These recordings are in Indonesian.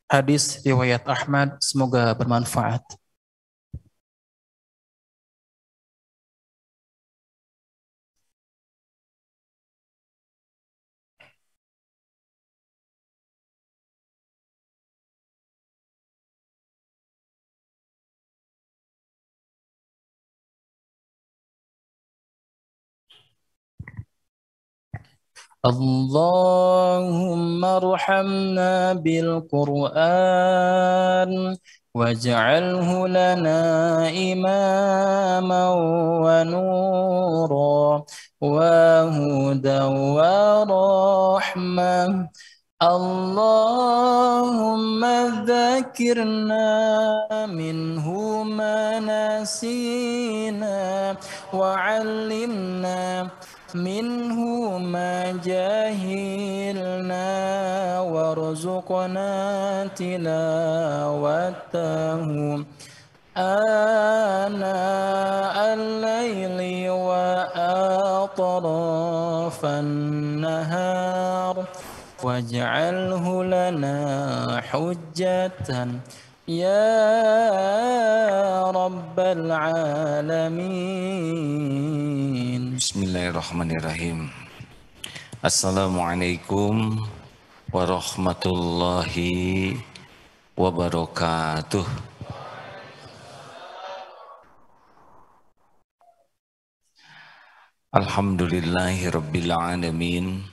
Hadis riwayat Ahmad, semoga bermanfaat. Allahumma arhamna bil Qur'an waj'alhu lana imaman wa nura wa hudan wa rahmah. Allahumma dzakirna minhu ma nasina wa 'allimna minhu ma jahilna warzuqna tilawatahu ana al-laili wa atrafan nahar waj'alhu lana hujjatan ya rabbal alamin. Bismillahirrahmanirrahim. Assalamualaikum warahmatullahi wabarakatuh. Alhamdulillahirabbil alamin.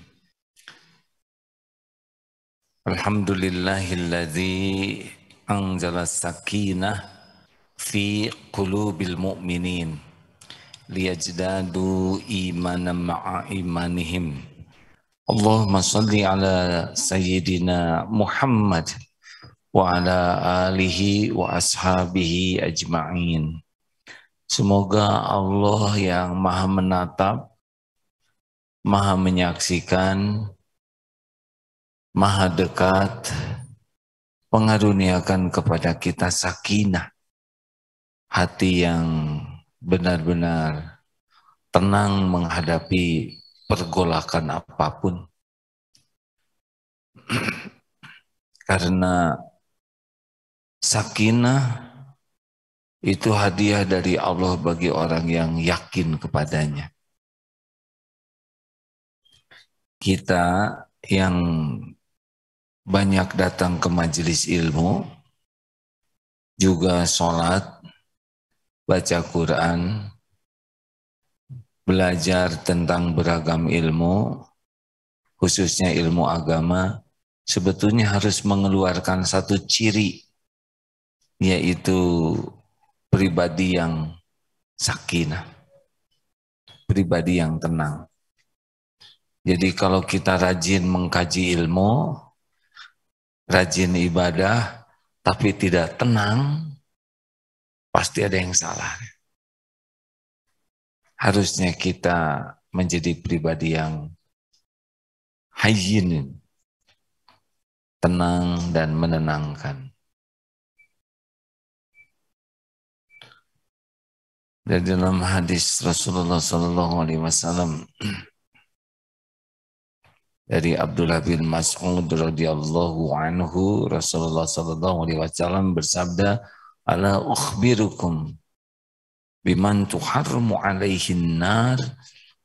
Alhamdulillahilladzi anzala sakinah fi qulubil mu'minin liyajdadu imanan ma'a imanihim. Allahumma salli ala sayyidina Muhammad wa ala alihi wa ashabihi ajma'in. Semoga Allah yang maha menatap, maha menyaksikan, maha dekat, mengaruniakan kepada kita sakinah, hati yang benar-benar tenang menghadapi pergolakan apapun. Karena sakinah itu hadiah dari Allah bagi orang yang yakin kepadanya. Kita yang banyak datang ke majelis ilmu, juga sholat, baca Quran, belajar tentang beragam ilmu, khususnya ilmu agama, sebetulnya harus mengeluarkan satu ciri, yaitu pribadi yang sakinah, pribadi yang tenang. Jadi kalau kita rajin mengkaji ilmu, rajin ibadah, tapi tidak tenang, pasti ada yang salah. Harusnya kita menjadi pribadi yang hayyin, tenang dan menenangkan. Dan dalam hadis Rasulullah SAW dari Abdullah bin Mas'ud radhiyallahu anhu, Rasulullah SAW bersabda, "Ala ukhbirukum biman tuharmu alaihin nar?"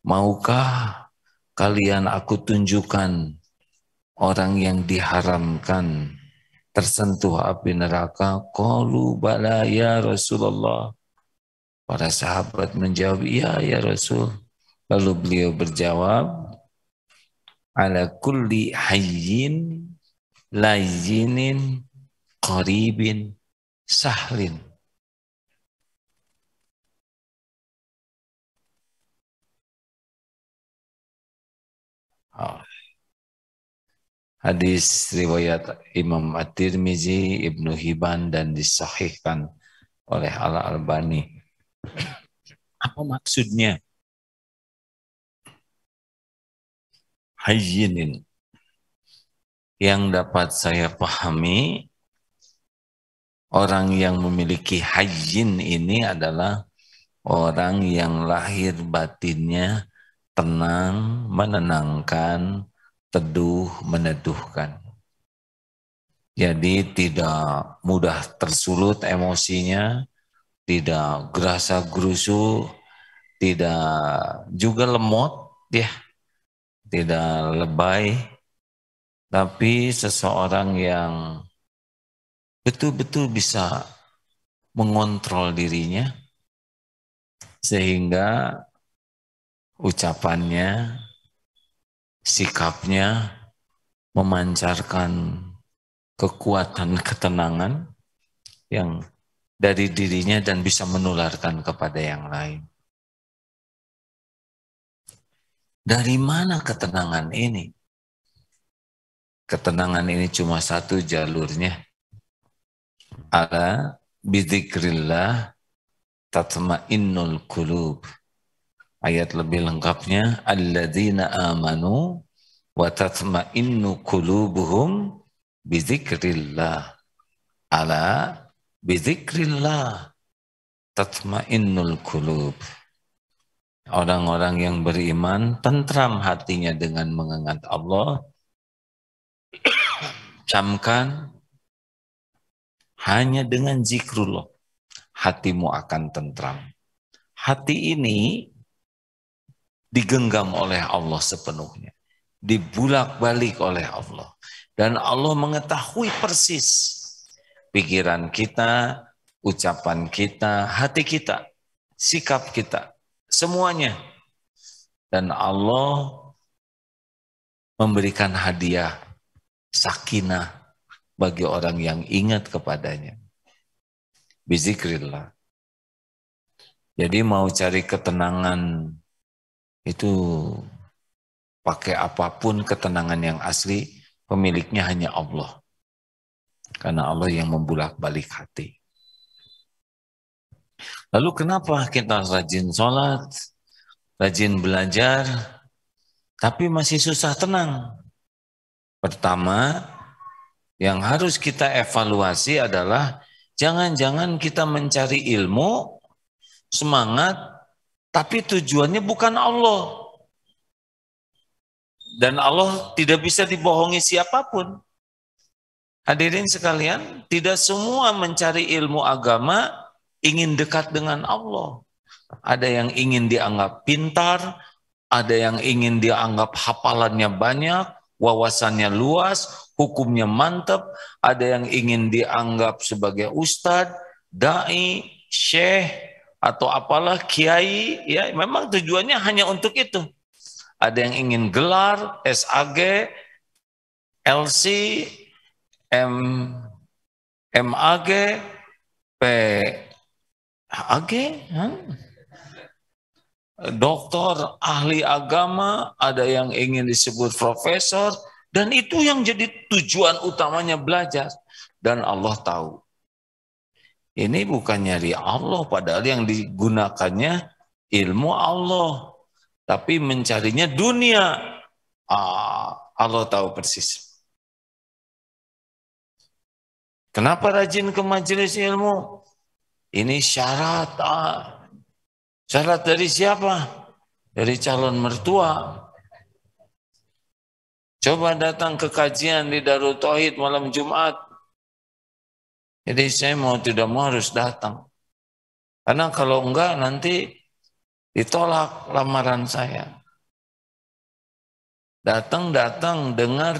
Maukah kalian aku tunjukkan orang yang diharamkan tersentuh api neraka? Qalu bala ya Rasulullah. Para sahabat menjawab, "Ya ya Rasul." Lalu beliau berjawab, "Ala kulli hayyin layyinin qaribin sahlin." Hadis riwayat Imam At-Tirmizi, Ibnu Hibban, dan disahihkan oleh Al-Albani. Apa maksudnya? Hayyinin. Yang dapat saya pahami, orang yang memiliki hayyin ini adalah orang yang lahir batinnya tenang, menenangkan, teduh, meneduhkan. Jadi tidak mudah tersulut emosinya, tidak gerasa gerusu, tidak juga lemot, ya, tidak lebay, tapi seseorang yang betul-betul bisa mengontrol dirinya sehingga ucapannya, sikapnya memancarkan kekuatan ketenangan yang dari dirinya dan bisa menularkan kepada yang lain. Dari mana ketenangan ini? Ketenangan ini cuma satu jalurnya. Ala bidzikrillah tatma'innul qulub. Ayat lebih lengkapnya, alladzina amanu wa tatma'innu qulubuhum bidzikrillah. Ala bidzikrillah tatma'innul qulub. Orang-orang yang beriman tentram hatinya dengan mengingat Allah. Camkan hanya dengan zikrullah hatimu akan tentram. Hati ini digenggam oleh Allah sepenuhnya, dibulak-balik oleh Allah, dan Allah mengetahui persis pikiran kita, ucapan kita, hati kita, sikap kita, semuanya. Dan Allah memberikan hadiah sakinah bagi orang yang ingat kepadanya. Bizikrillah. Jadi mau cari ketenangan itu pakai apapun, ketenangan yang asli pemiliknya hanya Allah. Karena Allah yang membulak-balik hati. Lalu kenapa kita rajin sholat, rajin belajar, tapi masih susah tenang? Pertama, yang harus kita evaluasi adalah jangan-jangan kita mencari ilmu, semangat, tapi tujuannya bukan Allah. Dan Allah tidak bisa dibohongi siapapun. Hadirin sekalian, tidak semua mencari ilmu agama ingin dekat dengan Allah. Ada yang ingin dianggap pintar, ada yang ingin dianggap hafalannya banyak, wawasannya luas, hukumnya mantap, ada yang ingin dianggap sebagai ustadz, dai, syekh, atau apalah, kiai, ya memang tujuannya hanya untuk itu. Ada yang ingin gelar, SAG, LC, MAG, PAG, doktor, ahli agama, ada yang ingin disebut profesor, dan itu yang jadi tujuan utamanya belajar. Dan Allah tahu, ini bukan nyari Allah, padahal yang digunakannya ilmu Allah, tapi mencarinya dunia. Allah tahu persis. Kenapa rajin ke majelis ilmu? Ini syarat. Syarat dari siapa? Dari calon mertua. Coba datang ke kajian di Darul Tauhid malam Jumat. Jadi saya mau tidak mau harus datang. Karena kalau enggak nanti ditolak lamaran saya. Datang, dengar,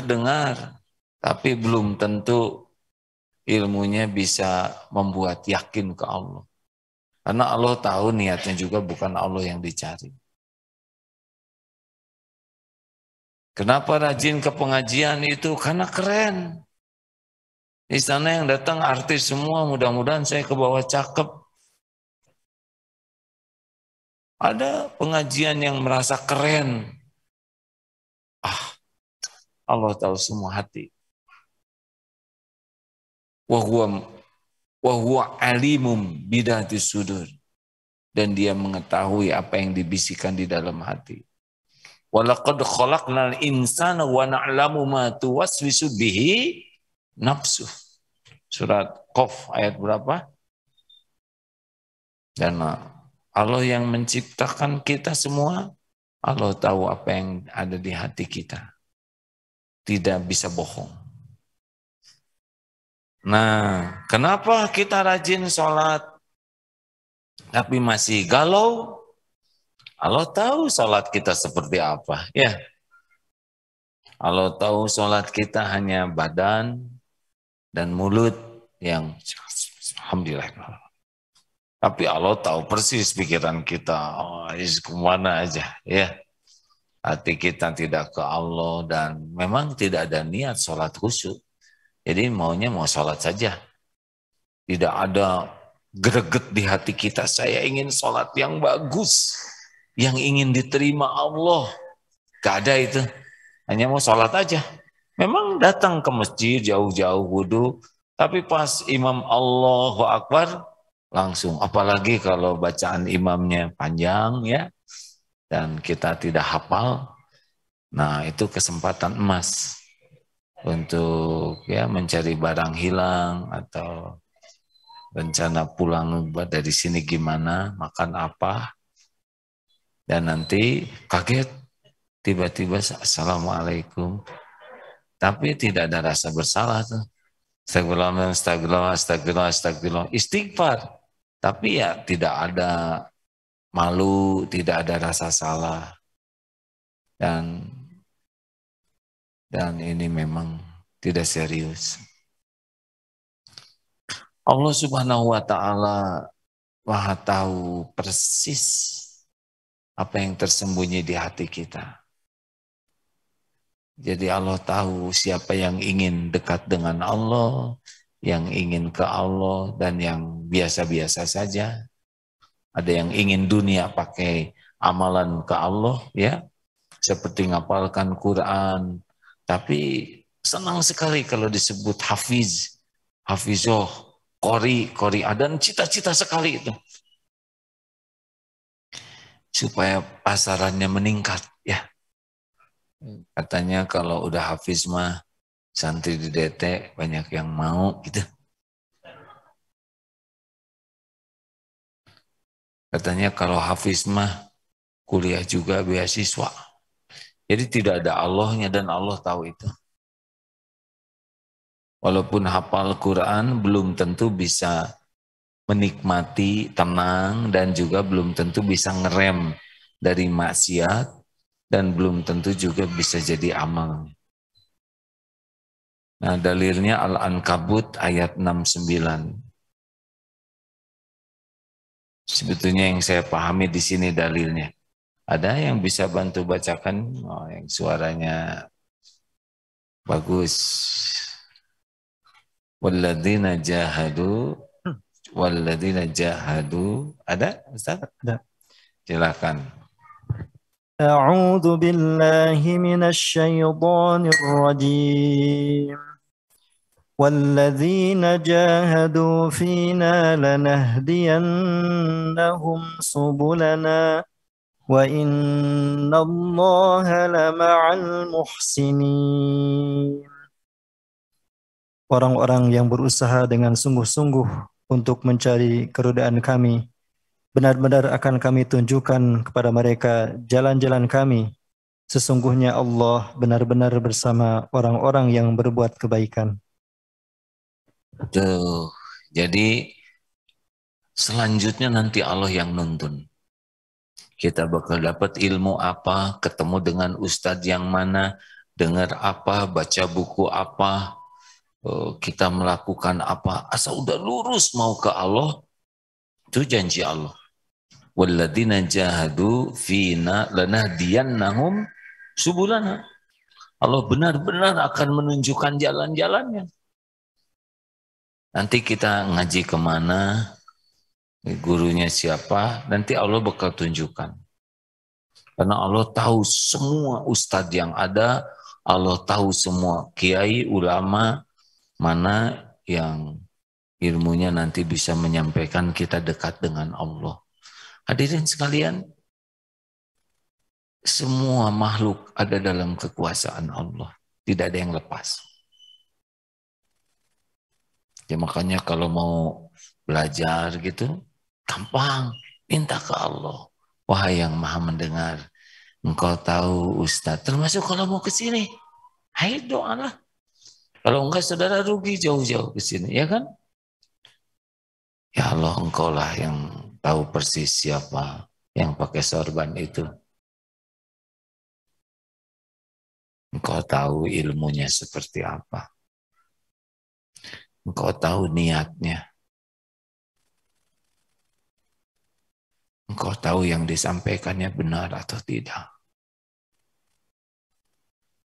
tapi belum tentu ilmunya bisa membuat yakin ke Allah. Karena Allah tahu niatnya juga bukan Allah yang dicari. Kenapa rajin ke pengajian itu? Karena keren. Di sana yang datang artis semua, mudah-mudahan saya ke bawah cakep. Ada pengajian yang merasa keren. Allah tahu semua hati. Wahuwa alimum bidatis sudur. Dan dia mengetahui apa yang dibisikkan di dalam hati. Walaqad khalaqnal insana wa na'lamu ma tuwaswisu bihi nafsuh. Surat Qaf ayat berapa? Dan Allah yang menciptakan kita semua, Allah tahu apa yang ada di hati kita. Tidak bisa bohong. Nah, kenapa kita rajin sholat tapi masih galau? Allah tahu sholat kita seperti apa. Ya, Allah tahu sholat kita hanya badan dan mulut yang alhamdulillah. Tapi Allah tahu persis pikiran kita. Oh, kemana aja, ya. Hati kita tidak ke Allah dan memang tidak ada niat sholat khusyuk. Jadi maunya mau sholat saja. Tidak ada greget di hati kita. Saya ingin sholat yang bagus. Yang ingin diterima Allah. Gak ada itu. Hanya mau sholat aja. Memang datang ke masjid jauh-jauh wudhu. Tapi pas imam Allahu Akbar, langsung. Apalagi kalau bacaan imamnya panjang ya. Dan kita tidak hafal. Nah itu kesempatan emas. Untuk ya mencari barang hilang atau rencana pulang dari sini gimana, makan apa, dan nanti kaget tiba-tiba assalamualaikum, tapi tidak ada rasa bersalah tuh, astagfirullah, astagfirullah, astagfirullah, astagfirullah, istighfar, tapi ya tidak ada malu, tidak ada rasa salah, dan ini memang tidak serius. Allah Subhanahu wa Ta'ala Maha tahu persis apa yang tersembunyi di hati kita. Jadi Allah tahu siapa yang ingin dekat dengan Allah, yang ingin ke Allah, dan yang biasa-biasa saja. Ada yang ingin dunia pakai amalan ke Allah, ya, seperti ngapalkan Quran. Tapi senang sekali kalau disebut hafiz, hafizoh, qori, dan cita-cita sekali itu. Supaya pasarannya meningkat, ya. Katanya kalau udah hafiz mah santri di DT banyak yang mau gitu. Katanya kalau hafiz mah kuliah juga beasiswa. Jadi tidak ada Allahnya dan Allah tahu itu. Walaupun hafal Quran belum tentu bisa menikmati tenang dan juga belum tentu bisa ngerem dari maksiat dan belum tentu juga bisa jadi amal. Nah, dalilnya Al-Ankabut ayat 69. Sebetulnya yang saya pahami di sini dalilnya. Ada yang bisa bantu bacakan? Oh, yang suaranya bagus. Walladzina jahadu. Ada, Ustaz? Ada. Silakan. A'udzu billahi minasy syaithanir rajim. والذين جاهدوا فينا لنهدينهم سبلنا وإن الله لمع المحسنين. Orang-orang yang berusaha dengan sungguh-sungguh untuk mencari keridaan kami, benar-benar akan kami tunjukkan kepada mereka jalan-jalan kami. Sesungguhnya Allah benar-benar bersama orang-orang yang berbuat kebaikan. Tuh, jadi selanjutnya nanti Allah yang nuntun. Kita bakal dapat ilmu apa, ketemu dengan ustadz yang mana, dengar apa, baca buku apa, kita melakukan apa, asal udah lurus mau ke Allah, itu janji Allah. Walladzina jahadu fina lanahdiyannahum subulana. Allah benar-benar akan menunjukkan jalan-jalannya. Nanti kita ngaji kemana, gurunya siapa, nanti Allah bakal tunjukkan. Karena Allah tahu semua ustadz yang ada, Allah tahu semua kiai, ulama, mana yang ilmunya nanti bisa menyampaikan kita dekat dengan Allah. Hadirin sekalian, semua makhluk ada dalam kekuasaan Allah. Tidak ada yang lepas. Ya makanya kalau mau belajar gitu, gampang, minta ke Allah. Wahai yang maha mendengar, engkau tahu Ustadz, termasuk kalau mau ke sini, ayo doalah. Kalau enggak saudara rugi jauh-jauh ke sini, ya kan? Ya Allah, Engkau lah yang tahu persis siapa yang pakai sorban itu. Engkau tahu ilmunya seperti apa. Engkau tahu niatnya. Engkau tahu yang disampaikannya benar atau tidak.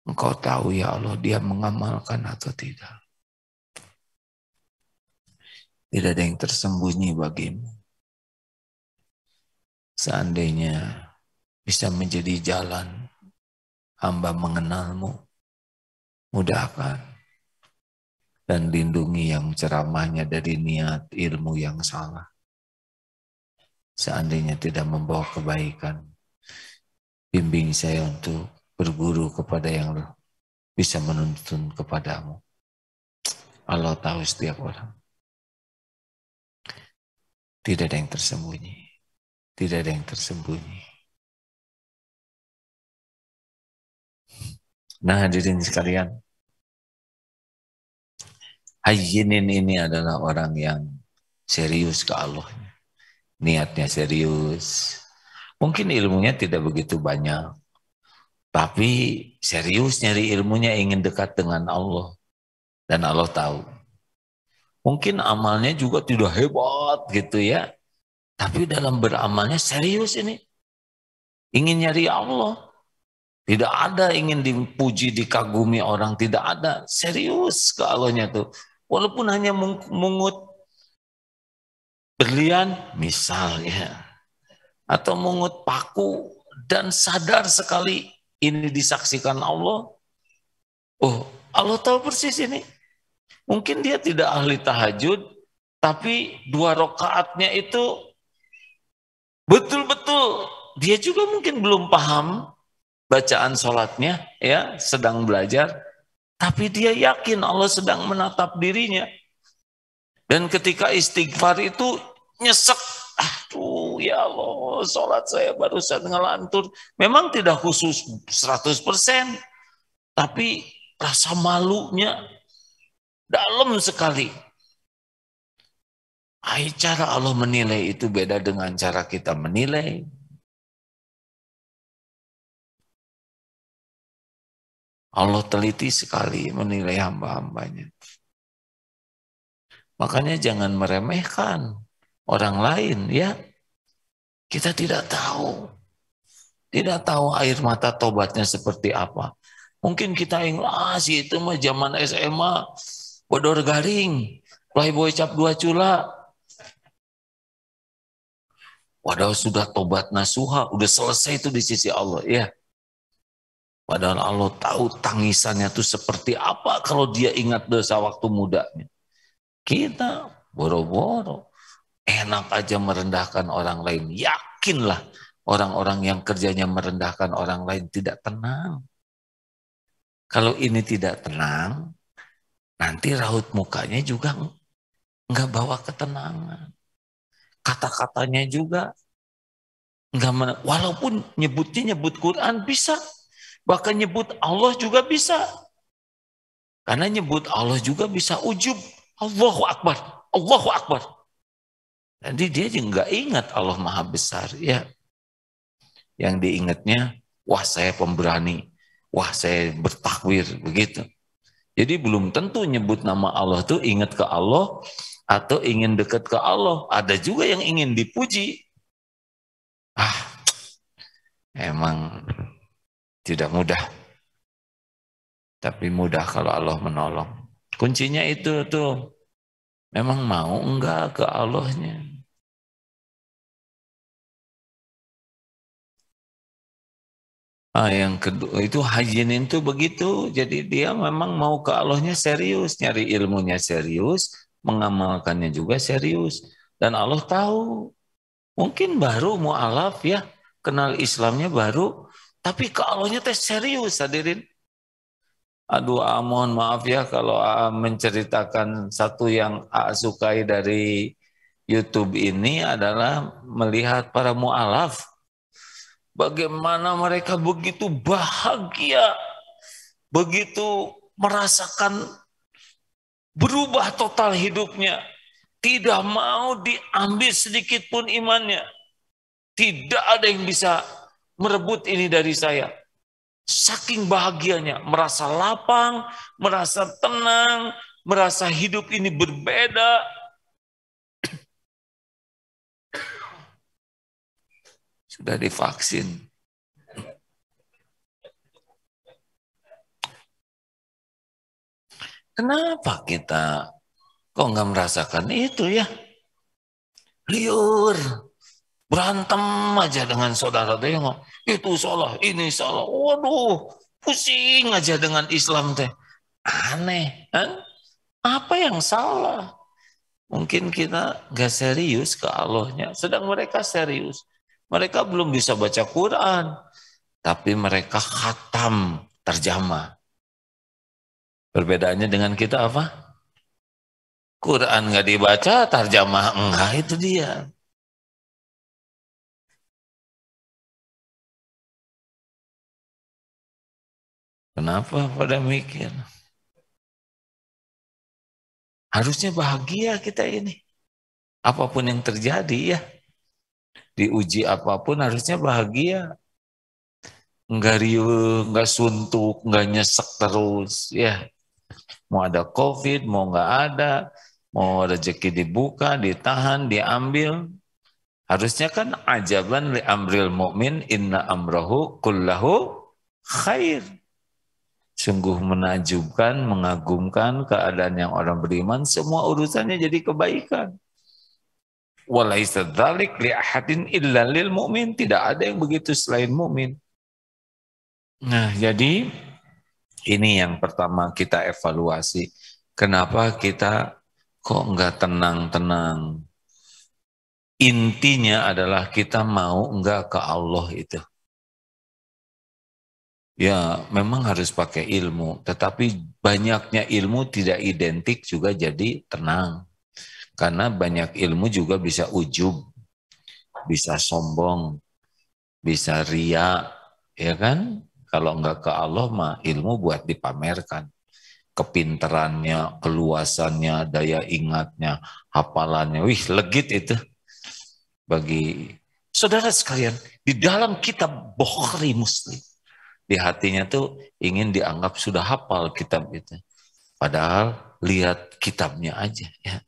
Engkau tahu ya Allah dia mengamalkan atau tidak. Tidak ada yang tersembunyi bagimu. Seandainya bisa menjadi jalan hamba mengenalmu, mudahkan dan lindungi yang ceramahnya dari niat ilmu yang salah. Seandainya tidak membawa kebaikan, bimbing saya untuk berguru kepada yang bisa menuntun kepadamu. Allah tahu setiap orang. Tidak ada yang tersembunyi. Tidak ada yang tersembunyi. Nah hadirin sekalian, Hayyinin ini adalah orang yang serius ke Allah. Niatnya serius. Mungkin ilmunya tidak begitu banyak. Tapi serius nyari ilmunya ingin dekat dengan Allah. Dan Allah tahu. Mungkin amalnya juga tidak hebat gitu ya. Tapi dalam beramalnya serius ini. Ingin nyari Allah. Tidak ada ingin dipuji, dikagumi orang. Tidak ada. Serius ke Allahnya tuh. Walaupun hanya mungut berlian misalnya. Atau mungut paku. Dan sadar sekali ini disaksikan Allah. Oh, Allah tahu persis ini. Mungkin dia tidak ahli tahajud, tapi 2 rakaatnya itu betul-betul dia juga mungkin belum paham bacaan sholatnya, ya sedang belajar, tapi dia yakin Allah sedang menatap dirinya. Dan ketika istighfar itu nyesek, aduh ya Allah, sholat saya barusan ngelantur. Memang tidak khusus 100%, tapi rasa malunya dalam sekali. Cara Allah menilai itu beda dengan cara kita menilai. Allah teliti sekali menilai hamba-hambanya. Makanya jangan meremehkan orang lain ya. Kita tidak tahu. Tidak tahu air mata tobatnya seperti apa. Mungkin kita ingin, sih itu mah zaman SMA, bodor garing, playboy cap 2 cula. Padahal sudah tobat nasuha, udah selesai itu di sisi Allah ya. Padahal Allah tahu tangisannya itu seperti apa kalau dia ingat dosa waktu mudanya. Kita boro-boro enak aja merendahkan orang lain. Yakinlah orang-orang yang kerjanya merendahkan orang lain tidak tenang. Kalau ini tidak tenang, nanti raut mukanya juga enggak bawa ketenangan. Kata-katanya juga enggak, walaupun nyebut Quran bisa, bahkan nyebut Allah juga bisa. Karena nyebut Allah juga bisa ujub. Allahu Akbar, Allahu Akbar. Jadi dia juga enggak ingat Allah Maha Besar ya. Yang diingatnya, wah saya pemberani, wah saya bertakwir begitu. Jadi belum tentu nyebut nama Allah tuh ingat ke Allah atau ingin dekat ke Allah. Ada juga yang ingin dipuji. Emang tidak mudah. Tapi mudah kalau Allah menolong. Kuncinya itu tuh. Memang mau enggak ke Allahnya. Yang kedua itu hajinin itu begitu. Jadi dia memang mau ke Allahnya serius. Nyari ilmunya serius. Mengamalkannya juga serius. Dan Allah tahu. Mungkin baru mu'alaf ya. Kenal Islamnya baru. Tapi ke Allahnya teh serius hadirin. Aduh, mohon maaf ya kalau menceritakan satu yang sukai dari YouTube ini adalah melihat para mu'alaf. Bagaimana mereka begitu bahagia, begitu merasakan berubah total hidupnya, tidak mau diambil sedikit pun imannya. Tidak ada yang bisa merebut ini dari saya. Saking bahagianya, merasa lapang, merasa tenang, merasa hidup ini berbeda. Sudah divaksin. Kenapa kita kok nggak merasakan itu ya? Liur, berantem aja dengan saudara tengok. Itu salah, ini salah. Waduh, pusing aja dengan Islam teh. Aneh, kan? Apa yang salah? Mungkin kita nggak serius ke Allahnya, sedang mereka serius. Mereka belum bisa baca Quran, tapi mereka khatam terjemah. Perbedaannya dengan kita apa? Quran nggak dibaca, terjemah enggak, itu dia. Kenapa pada mikir? Harusnya bahagia kita ini. Apapun yang terjadi ya. Diuji apapun harusnya bahagia. Enggak riuh, enggak suntuk, enggak nyesek terus. Ya, mau ada COVID, mau enggak ada, mau rezeki dibuka, ditahan, diambil. Harusnya kan ajaban li amril mu'min inna amrahu kullahu khair. Sungguh menakjubkan, mengagumkan keadaan yang orang beriman, semua urusannya jadi kebaikan. Walaisa dzalik li ahadin illa lil mu'min, tidak ada yang begitu selain mukmin. Nah, jadi ini yang pertama kita evaluasi. Kenapa kita kok enggak tenang-tenang? Intinya adalah kita mau enggak ke Allah itu. Ya, memang harus pakai ilmu, tetapi banyaknya ilmu tidak identik juga jadi tenang. Karena banyak ilmu juga bisa ujub, bisa sombong, bisa ria, ya kan? Kalau enggak ke Allah mah ilmu buat dipamerkan. Kepinterannya, keluasannya, daya ingatnya, hafalannya, wih legit itu. Bagi saudara sekalian, di dalam kitab Bukhari Muslim, di hatinya tuh ingin dianggap sudah hafal kitab itu. Padahal lihat kitabnya aja ya.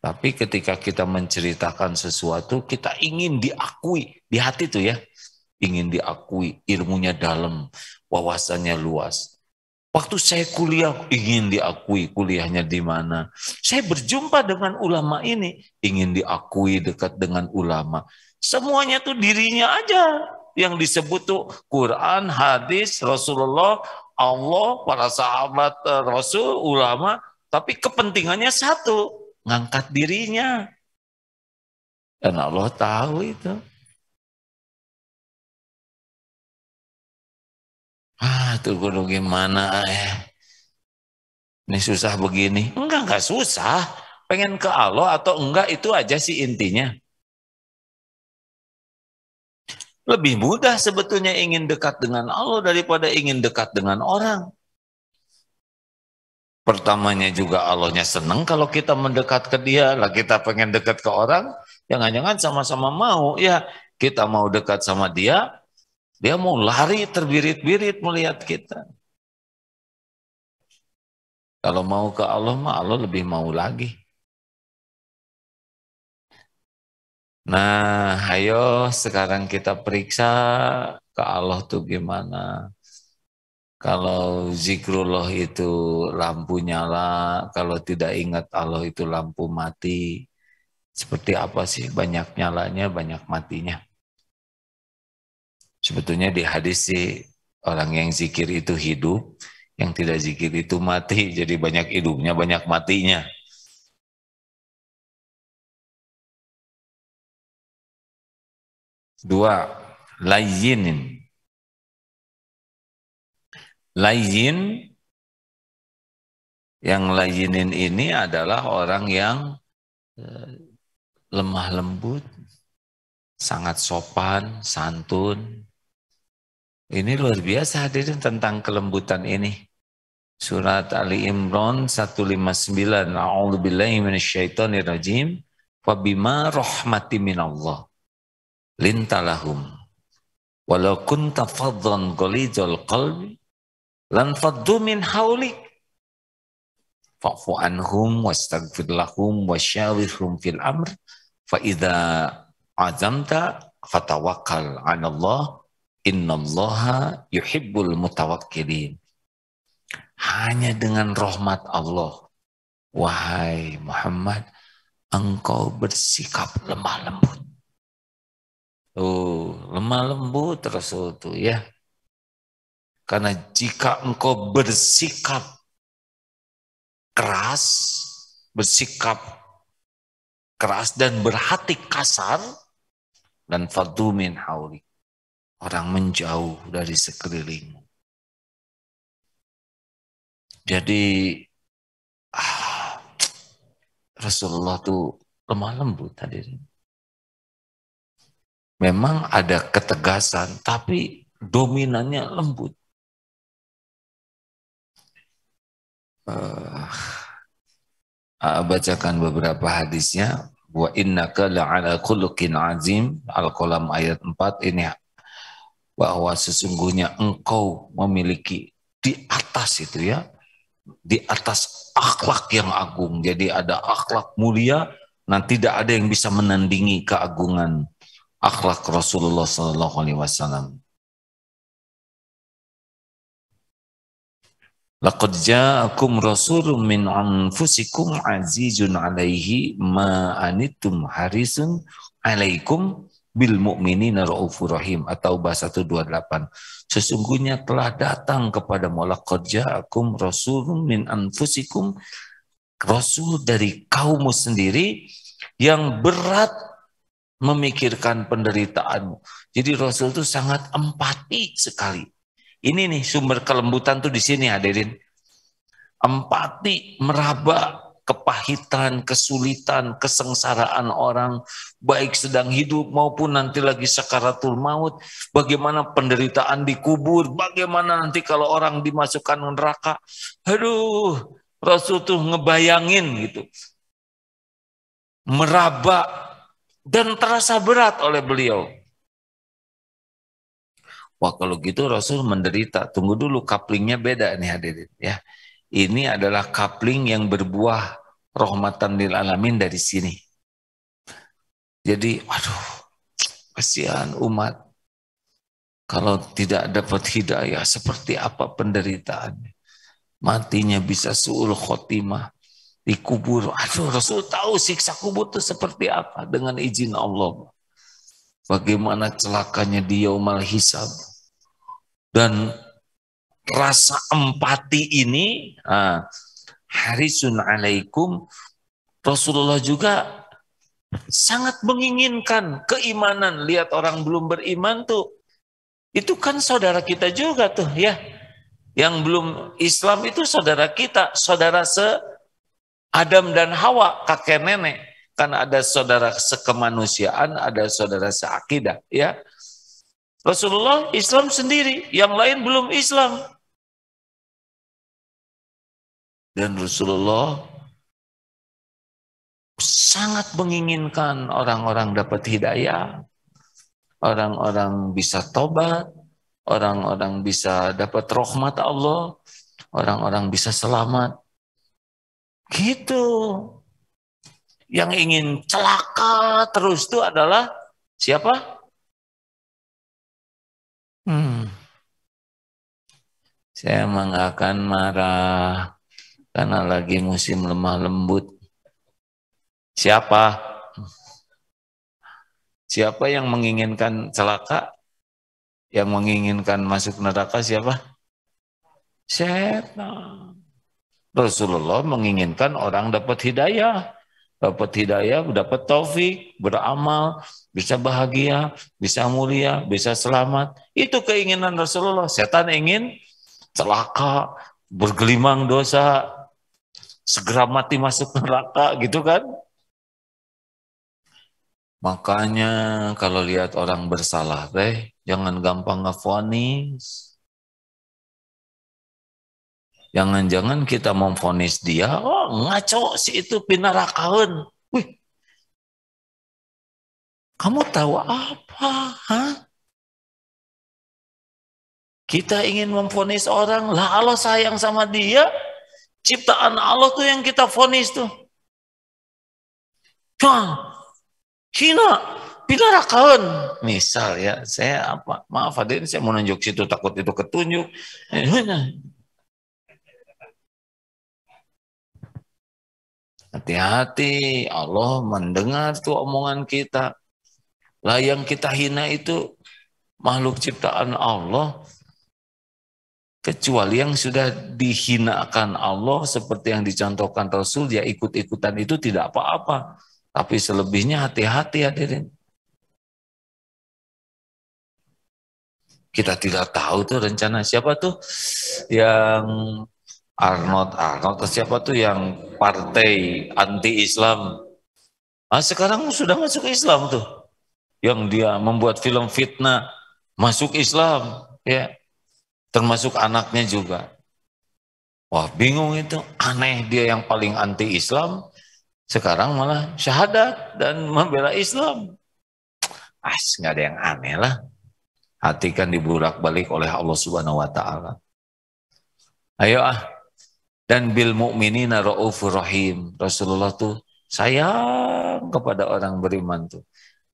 Tapi ketika kita menceritakan sesuatu, kita ingin diakui di hati tuh ya. Ingin diakui, ilmunya dalam, wawasannya luas. Waktu saya kuliah ingin diakui kuliahnya di mana. Saya berjumpa dengan ulama ini, ingin diakui dekat dengan ulama. Semuanya tuh dirinya aja yang disebut tuh Quran, hadis, Rasulullah, Allah, para sahabat Rasul, ulama, tapi kepentingannya satu, ngangkat dirinya. Dan Allah tahu itu. Tuh kudu gimana ini susah begini. Enggak susah. Pengen ke Allah atau enggak itu aja sih intinya. Lebih mudah sebetulnya ingin dekat dengan Allah daripada ingin dekat dengan orang. Pertamanya juga Allahnya senang kalau kita mendekat ke dia, lah kita pengen dekat ke orang, jangan-jangan sama-sama mau. Ya, kita mau dekat sama dia, dia mau lari terbirit-birit melihat kita. Kalau mau ke Allah mah Allah lebih mau lagi. Nah, ayo sekarang kita periksa ke Allah tuh gimana. Kalau zikrullah itu lampu nyala, kalau tidak ingat Allah itu lampu mati. Seperti apa sih banyak nyalanya, banyak matinya. Sebetulnya di hadis sih orang yang zikir itu hidup, yang tidak zikir itu mati. Jadi banyak hidupnya, banyak matinya. Dua, layinin. Layin, yang layinin ini adalah orang yang lemah lembut, sangat sopan, santun. Ini luar biasa hadirin tentang kelembutan ini. Surat Ali Imran 159. A'udzubillahi minasyaitonirrajim. Fabima rahmati minallah lintalahum. Walau kunta faddan ghalidhal qalbi lan faddu min haulik. Fa'fu anhum wastaghfir lahum wasyawirhum fil amr fa idza azamta fatawakkal 'ala Allah innallaha yuhibbul mutawakkilin. Hanya dengan rahmat Allah, wahai Muhammad, engkau bersikap lemah lembut. Lemah lembut Rasul itu ya. Karena jika engkau bersikap keras dan berhati kasar, dan faddu min haulik, orang menjauh dari sekelilingmu. Jadi Rasulullah tuh lemah lembut hadirin. Memang ada ketegasan, tapi dominannya lembut. Bacakan beberapa hadisnya. Wa innaka la'ala khuluqin azim, Al-Qalam ayat 4 ini, bahwa sesungguhnya engkau memiliki di atas itu ya, di atas akhlak yang agung. Jadi ada akhlak mulia, nah tidak ada yang bisa menandingi keagungan akhlak Rasulullah SAW. Laqad ja'akum rasulun min anfusikum azizun alaihi ma anittum harisun alaikum bil mu'minina raufur rahim, atau bahasa 128. Sesungguhnya telah datang kepada laqad ja'akum rasulun min anfusikum, rasul dari kaummu sendiri yang berat memikirkan penderitaanmu. Jadi Rasul itu sangat empati sekali. Ini nih sumber kelembutan tuh di sini hadirin. Empati, meraba kepahitan, kesulitan, kesengsaraan orang, baik sedang hidup maupun nanti lagi sakaratul maut. Bagaimana penderitaan dikubur, bagaimana nanti kalau orang dimasukkan neraka. Aduh, Rasul tuh ngebayangin gitu. Meraba dan terasa berat oleh beliau. Wah, kalau gitu Rasul menderita. Tunggu dulu, kaplingnya beda nih hadirin ya. Ini adalah kapling yang berbuah rahmatan lil alamin dari sini. Jadi, aduh, kasihan umat. Kalau tidak dapat hidayah, seperti apa penderitaannya. Matinya bisa su'ul khotimah, dikubur. Aduh, Rasul tahu siksa kubur itu seperti apa dengan izin Allah. Bagaimana celakanya di yaumal hisab. Dan rasa empati ini, harisun alaikum, Rasulullah juga sangat menginginkan keimanan. Lihat orang belum beriman tuh, itu kan saudara kita juga tuh ya. Yang belum Islam itu saudara kita, saudara Adam dan Hawa, kakek nenek. Kan ada saudara sekemanusiaan, ada saudara seakidah ya. Rasulullah Islam sendiri, yang lain belum Islam. Dan Rasulullah sangat menginginkan orang-orang dapat hidayah, orang-orang bisa tobat, orang-orang bisa dapat rahmat Allah, orang-orang bisa selamat. Gitu. Yang ingin celaka terus itu adalah siapa? Saya emang gak akan marah karena lagi musim lemah lembut. Siapa? Siapa yang menginginkan celaka? Yang menginginkan masuk neraka siapa? Setan. Rasulullah menginginkan orang dapat hidayah. Dapat hidayah, dapat taufik, beramal, bisa bahagia, bisa mulia, bisa selamat. Itu keinginan Rasulullah. Setan ingin celaka, bergelimang dosa, segera mati masuk neraka, gitu kan? Makanya kalau lihat orang bersalah, jangan gampang ngevonis. Jangan-jangan kita memvonis dia, oh ngaco si itu pinarakaun. Wih, kamu tahu apa? Hah? Kita ingin memvonis orang, lah Allah sayang sama dia, ciptaan Allah tuh yang kita vonis tuh. Hina, pinarakaun. Misal ya, saya apa? Maaf hadirin, saya mau nunjuk situ takut itu ketunjuk. Hati-hati, Allah mendengar tuh omongan kita. Lah yang kita hina itu makhluk ciptaan Allah. Kecuali yang sudah dihinakan Allah seperti yang dicontohkan Rasul, ya ikut-ikutan itu tidak apa-apa. Tapi selebihnya hati-hati hadirin. Kita tidak tahu tuh rencana siapa tuh yang Arnold atau siapa tuh yang partai anti-Islam. Ah, sekarang sudah masuk Islam tuh. Yang dia membuat film fitnah masuk Islam, ya. Termasuk anaknya juga. Wah, bingung itu. Aneh, dia yang paling anti-Islam sekarang malah syahadat dan membela Islam. Nggak ada yang aneh lah. Hati kan dibolak-balik oleh Allah Subhanahu wa taala. Ayo dan bil mu'minina raufur rahim. Rasulullah tuh sayang kepada orang beriman tuh.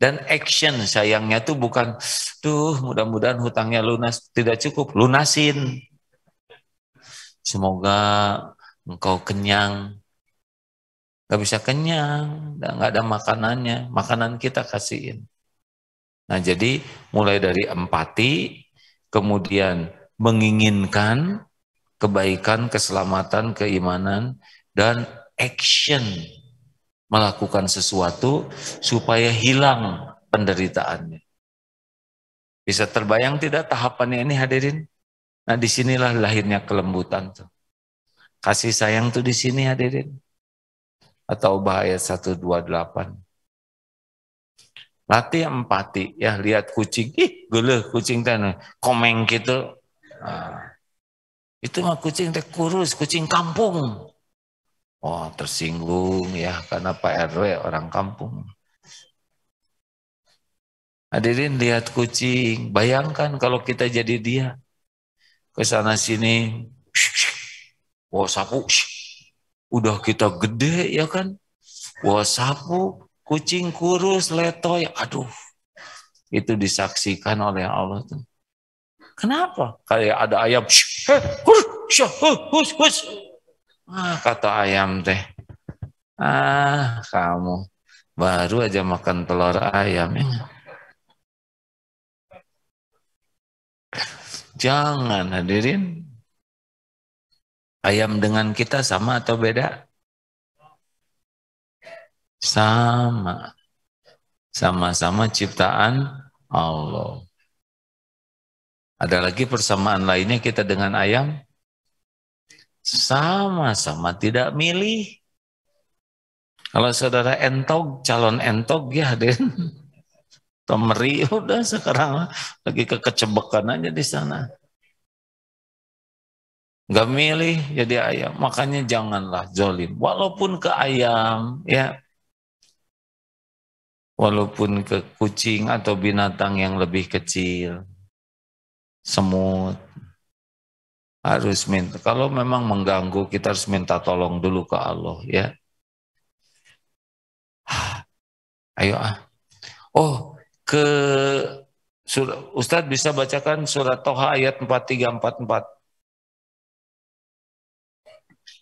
Dan action sayangnya tuh bukan tuh mudah-mudahan hutangnya lunas, tidak cukup, lunasin. Semoga engkau kenyang. Gak bisa kenyang, gak ada makanannya, makanan kita kasihin. Nah jadi mulai dari empati, kemudian menginginkan kebaikan, keselamatan, keimanan, dan action melakukan sesuatu supaya hilang penderitaannya. Bisa terbayang tidak tahapannya ini hadirin? Nah disinilah lahirnya kelembutan tuh. Kasih sayang tuh di sini hadirin. Atau bahaya 128. Latih empati, ya lihat kucing, geuleuh kucing teh komeng gitu. Nah, itu mah kucing teh kurus, kucing kampung. Oh tersinggung ya karena Pak RW orang kampung. Hadirin lihat kucing, bayangkan kalau kita jadi dia. Ke sana sini, wah sapu, udah kita gede ya kan. Wah sapu, kucing kurus, letoy, aduh. Itu disaksikan oleh Allah tuh. Kenapa? Kayak ada ayam, kata ayam teh. Kamu baru aja makan telur ayam ya. Jangan hadirin. Ayam dengan kita sama atau beda? Sama. Sama-sama ciptaan Allah. Ada lagi persamaan lainnya kita dengan ayam? Sama-sama tidak milih. Kalau saudara entog, calon entog ya hadirin. Tomeri udah sekarang lagi kekecebekan aja di sana. Gak milih jadi ayam, makanya janganlah zolim. Walaupun ke ayam, ya, walaupun ke kucing atau binatang yang lebih kecil, semut, harus minta. Kalau memang mengganggu, kita harus minta tolong dulu ke Allah, ya. Ayo Oh, ke Ustadz bisa bacakan surat Toha ayat 4344.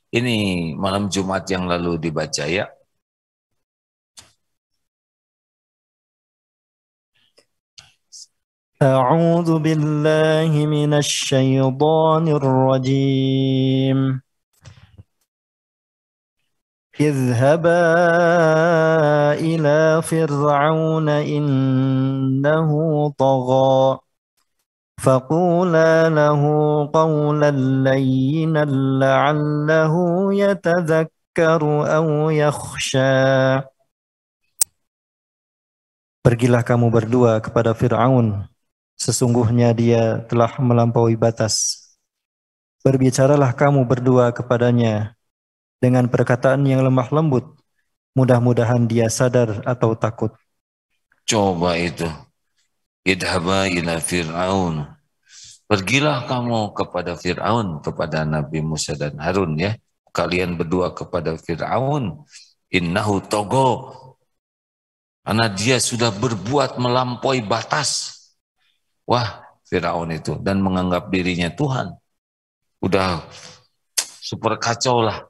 Ini malam Jumat yang lalu dibaca ya. A'udzu billahi minasy syaithanir rajim. اذهبا إلى فرعون إنه طغى فقولا له قولا لينا لعله يتذكر أو يخشى. Pergilah kamu berdua kepada Fir'aun, sesungguhnya dia telah melampaui batas. Berbicaralah kamu berdua kepadanya dengan perkataan yang lemah lembut. Mudah-mudahan dia sadar atau takut. Coba itu. Idhaba ila Fir'aun. Pergilah kamu kepada Fir'aun, kepada Nabi Musa dan Harun ya. Kalian berdua kepada Fir'aun. Innahu togo. Karena dia sudah berbuat melampaui batas. Wah, Fir'aun itu. Dan menganggap dirinya Tuhan. Udah super kacau lah.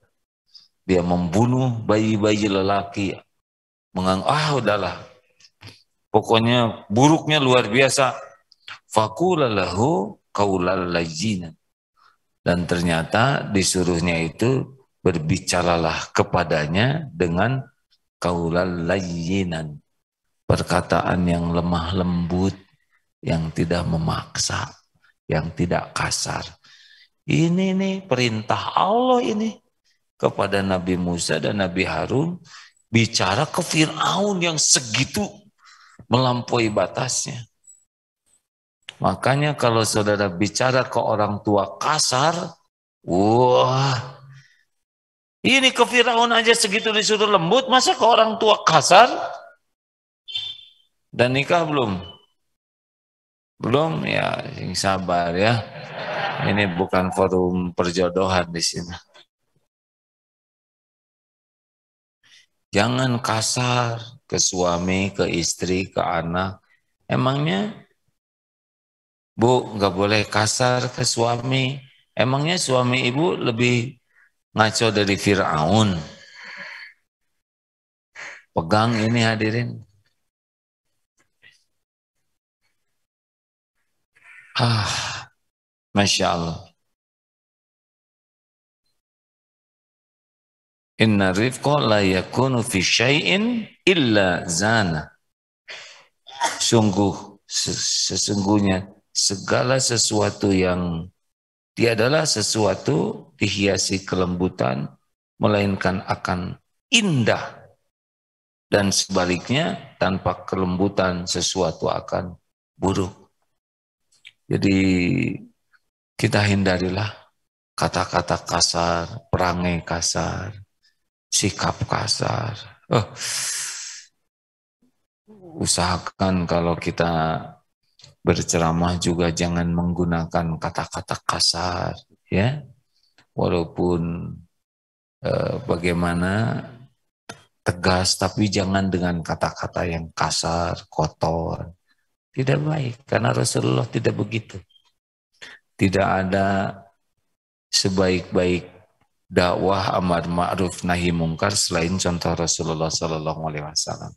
Dia membunuh bayi-bayi lelaki. Udahlah. Pokoknya buruknya luar biasa. Fakulalahu kaulal lajinan. Dan ternyata disuruhnya itu berbicaralah kepadanya dengan kaulal lajinan. Perkataan yang lemah lembut, yang tidak memaksa, yang tidak kasar. Ini nih perintah Allah ini kepada Nabi Musa dan Nabi Harun, bicara ke Fir'aun yang segitu melampaui batasnya. Makanya kalau saudara bicara ke orang tua kasar, wah, ini ke Firaun aja segitu disuruh lembut, masa ke orang tua kasar? Dan nikah belum? Belum ya, yang sabar ya. Ini bukan forum perjodohan di sini. Jangan kasar ke suami, ke istri, ke anak. Emangnya Bu, nggak boleh kasar ke suami. Emangnya suami ibu lebih ngaco dari Fir'aun? Pegang ini hadirin. Masya Allah. Inna rifqa la yakunu fi syai'in illa zana. Sesungguhnya segala sesuatu yang tiadalah sesuatu dihiasi kelembutan, melainkan akan indah. Dan sebaliknya, tanpa kelembutan sesuatu akan buruk. Jadi kita hindarilah kata-kata kasar, perangai kasar, sikap kasar. Usahakan kalau kita berceramah juga jangan menggunakan kata-kata kasar, ya. Walaupun bagaimana tegas, tapi jangan dengan kata-kata yang kasar, kotor. Tidak baik, karena Rasulullah tidak begitu. Tidak ada sebaik-baik dakwah amar ma'ruf nahi mungkar selain contoh Rasulullah SAW.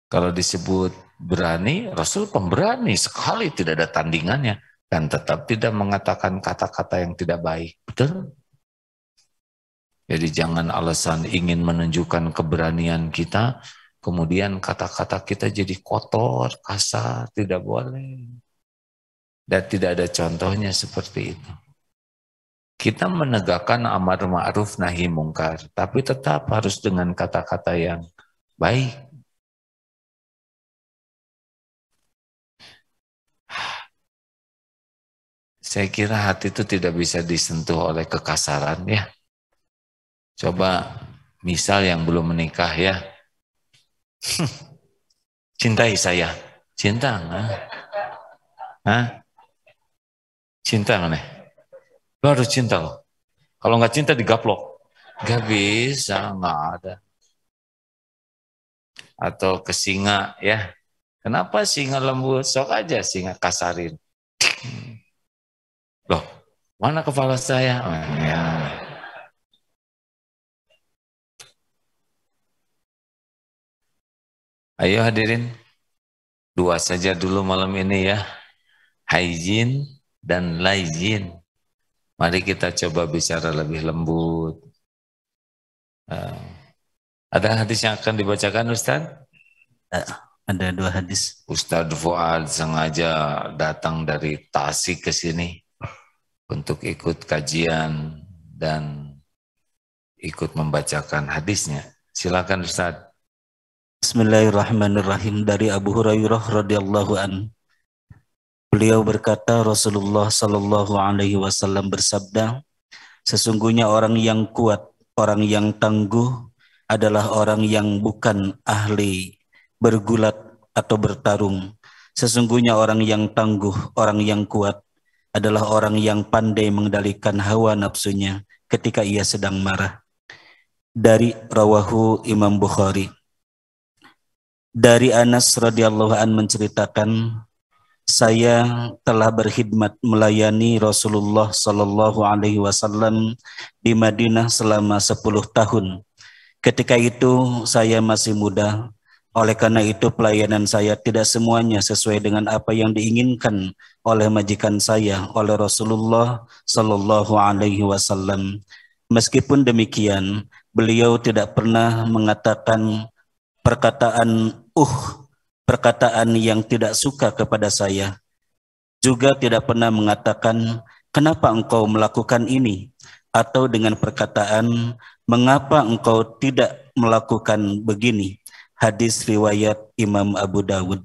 Kalau disebut berani, Rasul pemberani sekali, tidak ada tandingannya, dan tetap tidak mengatakan kata-kata yang tidak baik. Betul? Jadi jangan alasan ingin menunjukkan keberanian kita, kemudian kata-kata kita jadi kotor, kasar, tidak boleh. Dan tidak ada contohnya seperti itu. Kita menegakkan amar ma'ruf nahi mungkar, tapi tetap harus dengan kata-kata yang baik. Saya kira hati itu tidak bisa disentuh oleh kekasaran ya. Coba misal yang belum menikah ya. Cintai saya. Cinta enggak? Hah? Cinta enggak? Lo harus cinta loh. Kalau nggak cinta digaplok. Nggak bisa, nggak ada. Atau ke singa ya. Kenapa singa lembut? Sok aja singa kasarin. Loh, mana kepala saya? Ya. Ayo hadirin, dua saja dulu malam ini ya. Haijin dan laijin. Mari kita coba bicara lebih lembut. Ada hadis yang akan dibacakan Ustaz? Ada dua hadis. Ustadz Fuad sengaja datang dari Tasik ke sini untuk ikut kajian dan ikut membacakan hadisnya. Silakan Ustadz. Bismillahirrahmanirrahim, dari Abu Hurairah radhiyallahu an. Beliau berkata, Rasulullah Sallallahu Alaihi Wasallam bersabda, sesungguhnya orang yang kuat, orang yang tangguh adalah orang yang bukan ahli bergulat atau bertarung. Sesungguhnya orang yang tangguh, orang yang kuat adalah orang yang pandai mengendalikan hawa nafsunya ketika ia sedang marah. Dari rawahu Imam Bukhari. Dari Anas radhiyallahu an menceritakan, saya telah berkhidmat melayani Rasulullah sallallahu alaihi wasallam di Madinah selama 10 tahun. Ketika itu saya masih muda. Oleh karena itu pelayanan saya tidak semuanya sesuai dengan apa yang diinginkan oleh majikan saya, oleh Rasulullah sallallahu alaihi wasallam. Meskipun demikian, beliau tidak pernah mengatakan perkataan yang tidak suka kepada saya. Juga tidak pernah mengatakan, kenapa engkau melakukan ini? Atau dengan perkataan, mengapa engkau tidak melakukan begini? Hadis riwayat Imam Abu Dawud.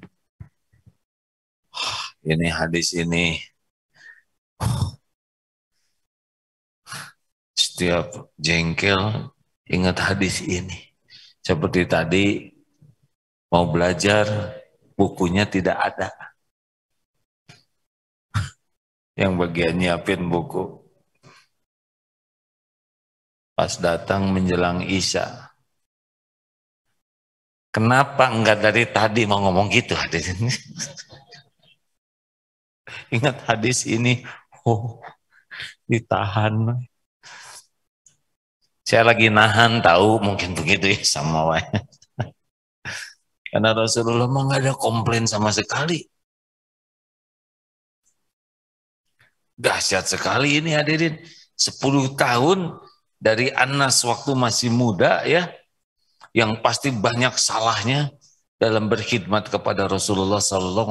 Ini hadis ini setiap jengkel ingat hadis ini. Seperti tadi mau belajar bukunya tidak ada. Yang bagian nyiapin buku. Pas datang menjelang Isya. Kenapa enggak dari tadi mau ngomong gitu hadis ini? Ingat hadis ini, ditahan. Saya lagi nahan tahu mungkin begitu ya sama wae. Karena Rasulullah mah enggak ada komplain sama sekali. Dahsyat sekali ini hadirin. 10 tahun dari Anas waktu masih muda ya. Yang pasti banyak salahnya dalam berkhidmat kepada Rasulullah SAW.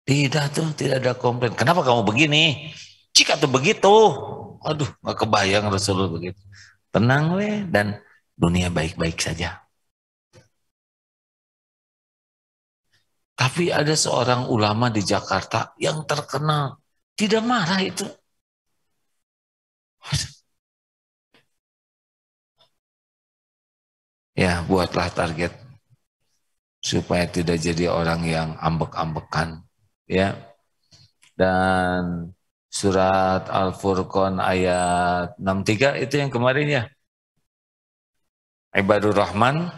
Tidak ada komplain. Kenapa kamu begini? Jika tuh begitu, aduh, nggak kebayang Rasulullah begitu. Tenang weh, dan dunia baik-baik saja. Tapi ada seorang ulama di Jakarta yang terkenal tidak marah itu. Ya, buatlah target supaya tidak jadi orang yang ambek-ambekan, ya. Dan surat Al-Furqan ayat 63 itu yang kemarin ya. Ibadur Rahman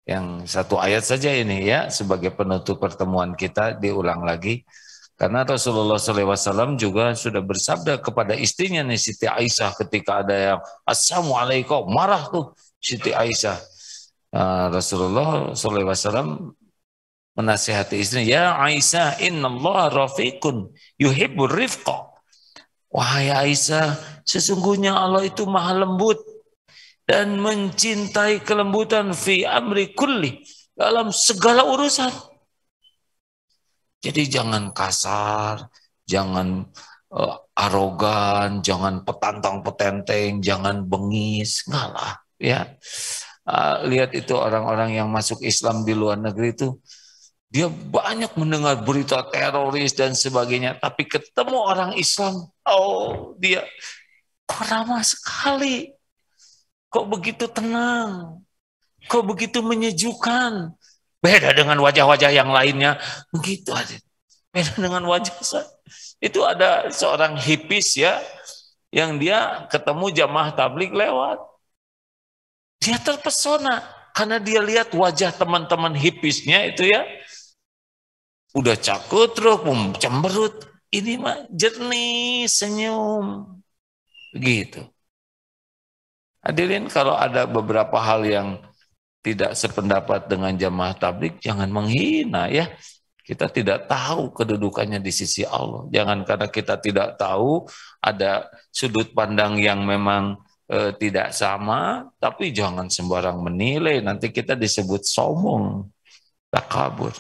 yang satu ayat saja ini ya sebagai penutup pertemuan kita, diulang lagi. Karena Rasulullah SAW juga sudah bersabda kepada istrinya nih Siti Aisyah ketika ada yang Assalamualaikum, marah tuh Siti Aisyah. Rasulullah SAW menasihati istrinya, ya Aisyah, innallaha rafiqun yuhibbur rifqa. Wahai Aisyah, sesungguhnya Allah itu maha lembut dan mencintai kelembutan fi amri kulli, dalam segala urusan. Jadi jangan kasar, jangan arogan, jangan petantang-petenteng, jangan bengis, enggak lah ya. Lihat itu orang-orang yang masuk Islam di luar negeri itu, dia banyak mendengar berita teroris dan sebagainya, tapi ketemu orang Islam, oh dia kok ramah sekali, kok begitu tenang, kok begitu menyejukkan. Beda dengan wajah-wajah yang lainnya. Begitu aja. Beda dengan wajah saya. Itu ada seorang hipis ya, yang dia ketemu jamaah tabligh lewat. Dia terpesona karena dia lihat wajah teman-teman hipisnya itu ya, udah cakutruk, cemberut. Ini mah jernih, senyum. Begitu. Hadirin, kalau ada beberapa hal yang tidak sependapat dengan jamaah tabligh, jangan menghina ya. Kita tidak tahu kedudukannya di sisi Allah. Jangan karena kita tidak tahu, ada sudut pandang yang memang tidak sama, tapi jangan sembarang menilai, nanti kita disebut sombong, takabur.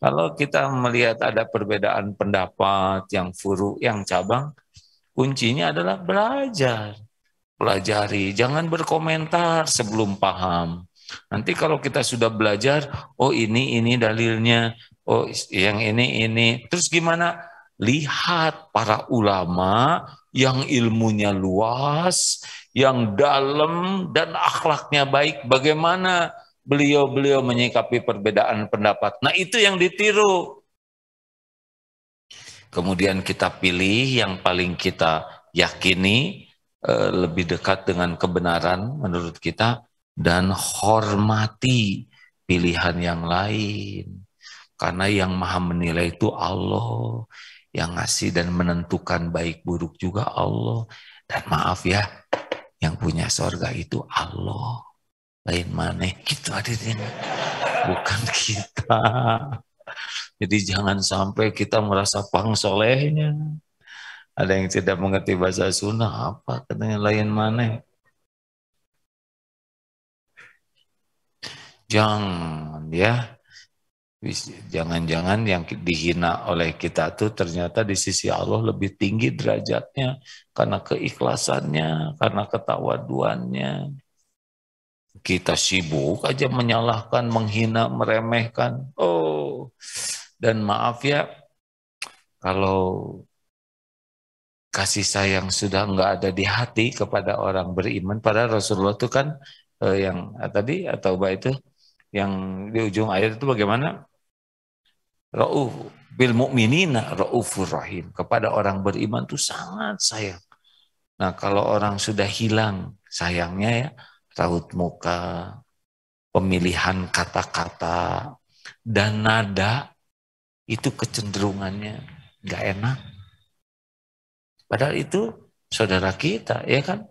Kalau kita melihat ada perbedaan pendapat yang furu, yang cabang, kuncinya adalah belajar. Pelajari, jangan berkomentar sebelum paham. Nanti kalau kita sudah belajar, oh ini dalilnya, Oh, yang ini. Terus gimana? Lihat para ulama yang ilmunya luas, yang dalam dan akhlaknya baik, bagaimana beliau menyikapi perbedaan pendapat. Nah, itu yang ditiru. Kemudian kita pilih yang paling kita yakini, lebih dekat dengan kebenaran menurut kita, dan hormati pilihan yang lain. Karena yang maha menilai itu Allah, yang ngasih dan menentukan baik buruk juga Allah. Dan maaf ya, yang punya sorga itu Allah. Lain mana gitu hadirin, bukan kita. Jadi jangan sampai kita merasa pangsolehnya. Ada yang tidak mengerti bahasa Sunda, apa katanya lain mana. Jangan ya. Jangan-jangan yang dihina oleh kita tuh ternyata di sisi Allah lebih tinggi derajatnya karena keikhlasannya, karena ketawaduannya. Kita sibuk aja menyalahkan, menghina, meremehkan. Oh, dan maaf ya, kalau kasih sayang sudah nggak ada di hati kepada orang beriman, padahal Rasulullah itu kan yang tadi atau itu yang di ujung ayat itu bagaimana? Rauf bil mu'minina raufur rahim, kepada orang beriman tuh sangat sayang. Nah, kalau orang sudah hilang sayangnya ya, raut muka, pemilihan kata-kata dan nada itu kecenderungannya nggak enak. Padahal itu saudara kita, ya kan?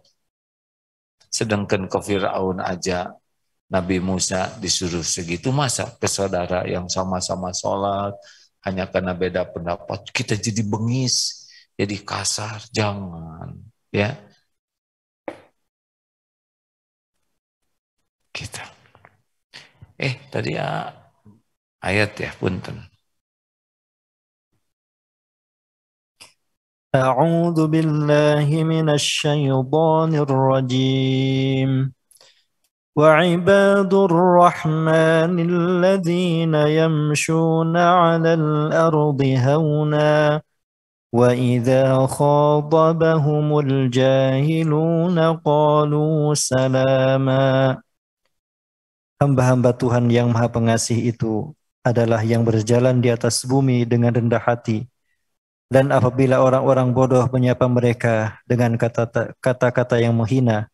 Sedangkan ke Fir'aun aja Nabi Musa disuruh segitu, masa ke saudara yang sama-sama sholat, hanya karena beda pendapat, kita jadi bengis, jadi kasar, jangan. Ya, kita. Tadi ya, ayat ya, punten. A'udzu billahi minasy syaithanir rajim. وعباد الرحمن الذين يمشون على الأرض هونا وإذا خاطبهم الجاهلون قالوا سلاما. Hamba-hamba Tuhan yang Maha Pengasih itu adalah yang berjalan di atas bumi dengan rendah hati, dan apabila orang-orang bodoh menyapa mereka dengan kata-kata yang menghina,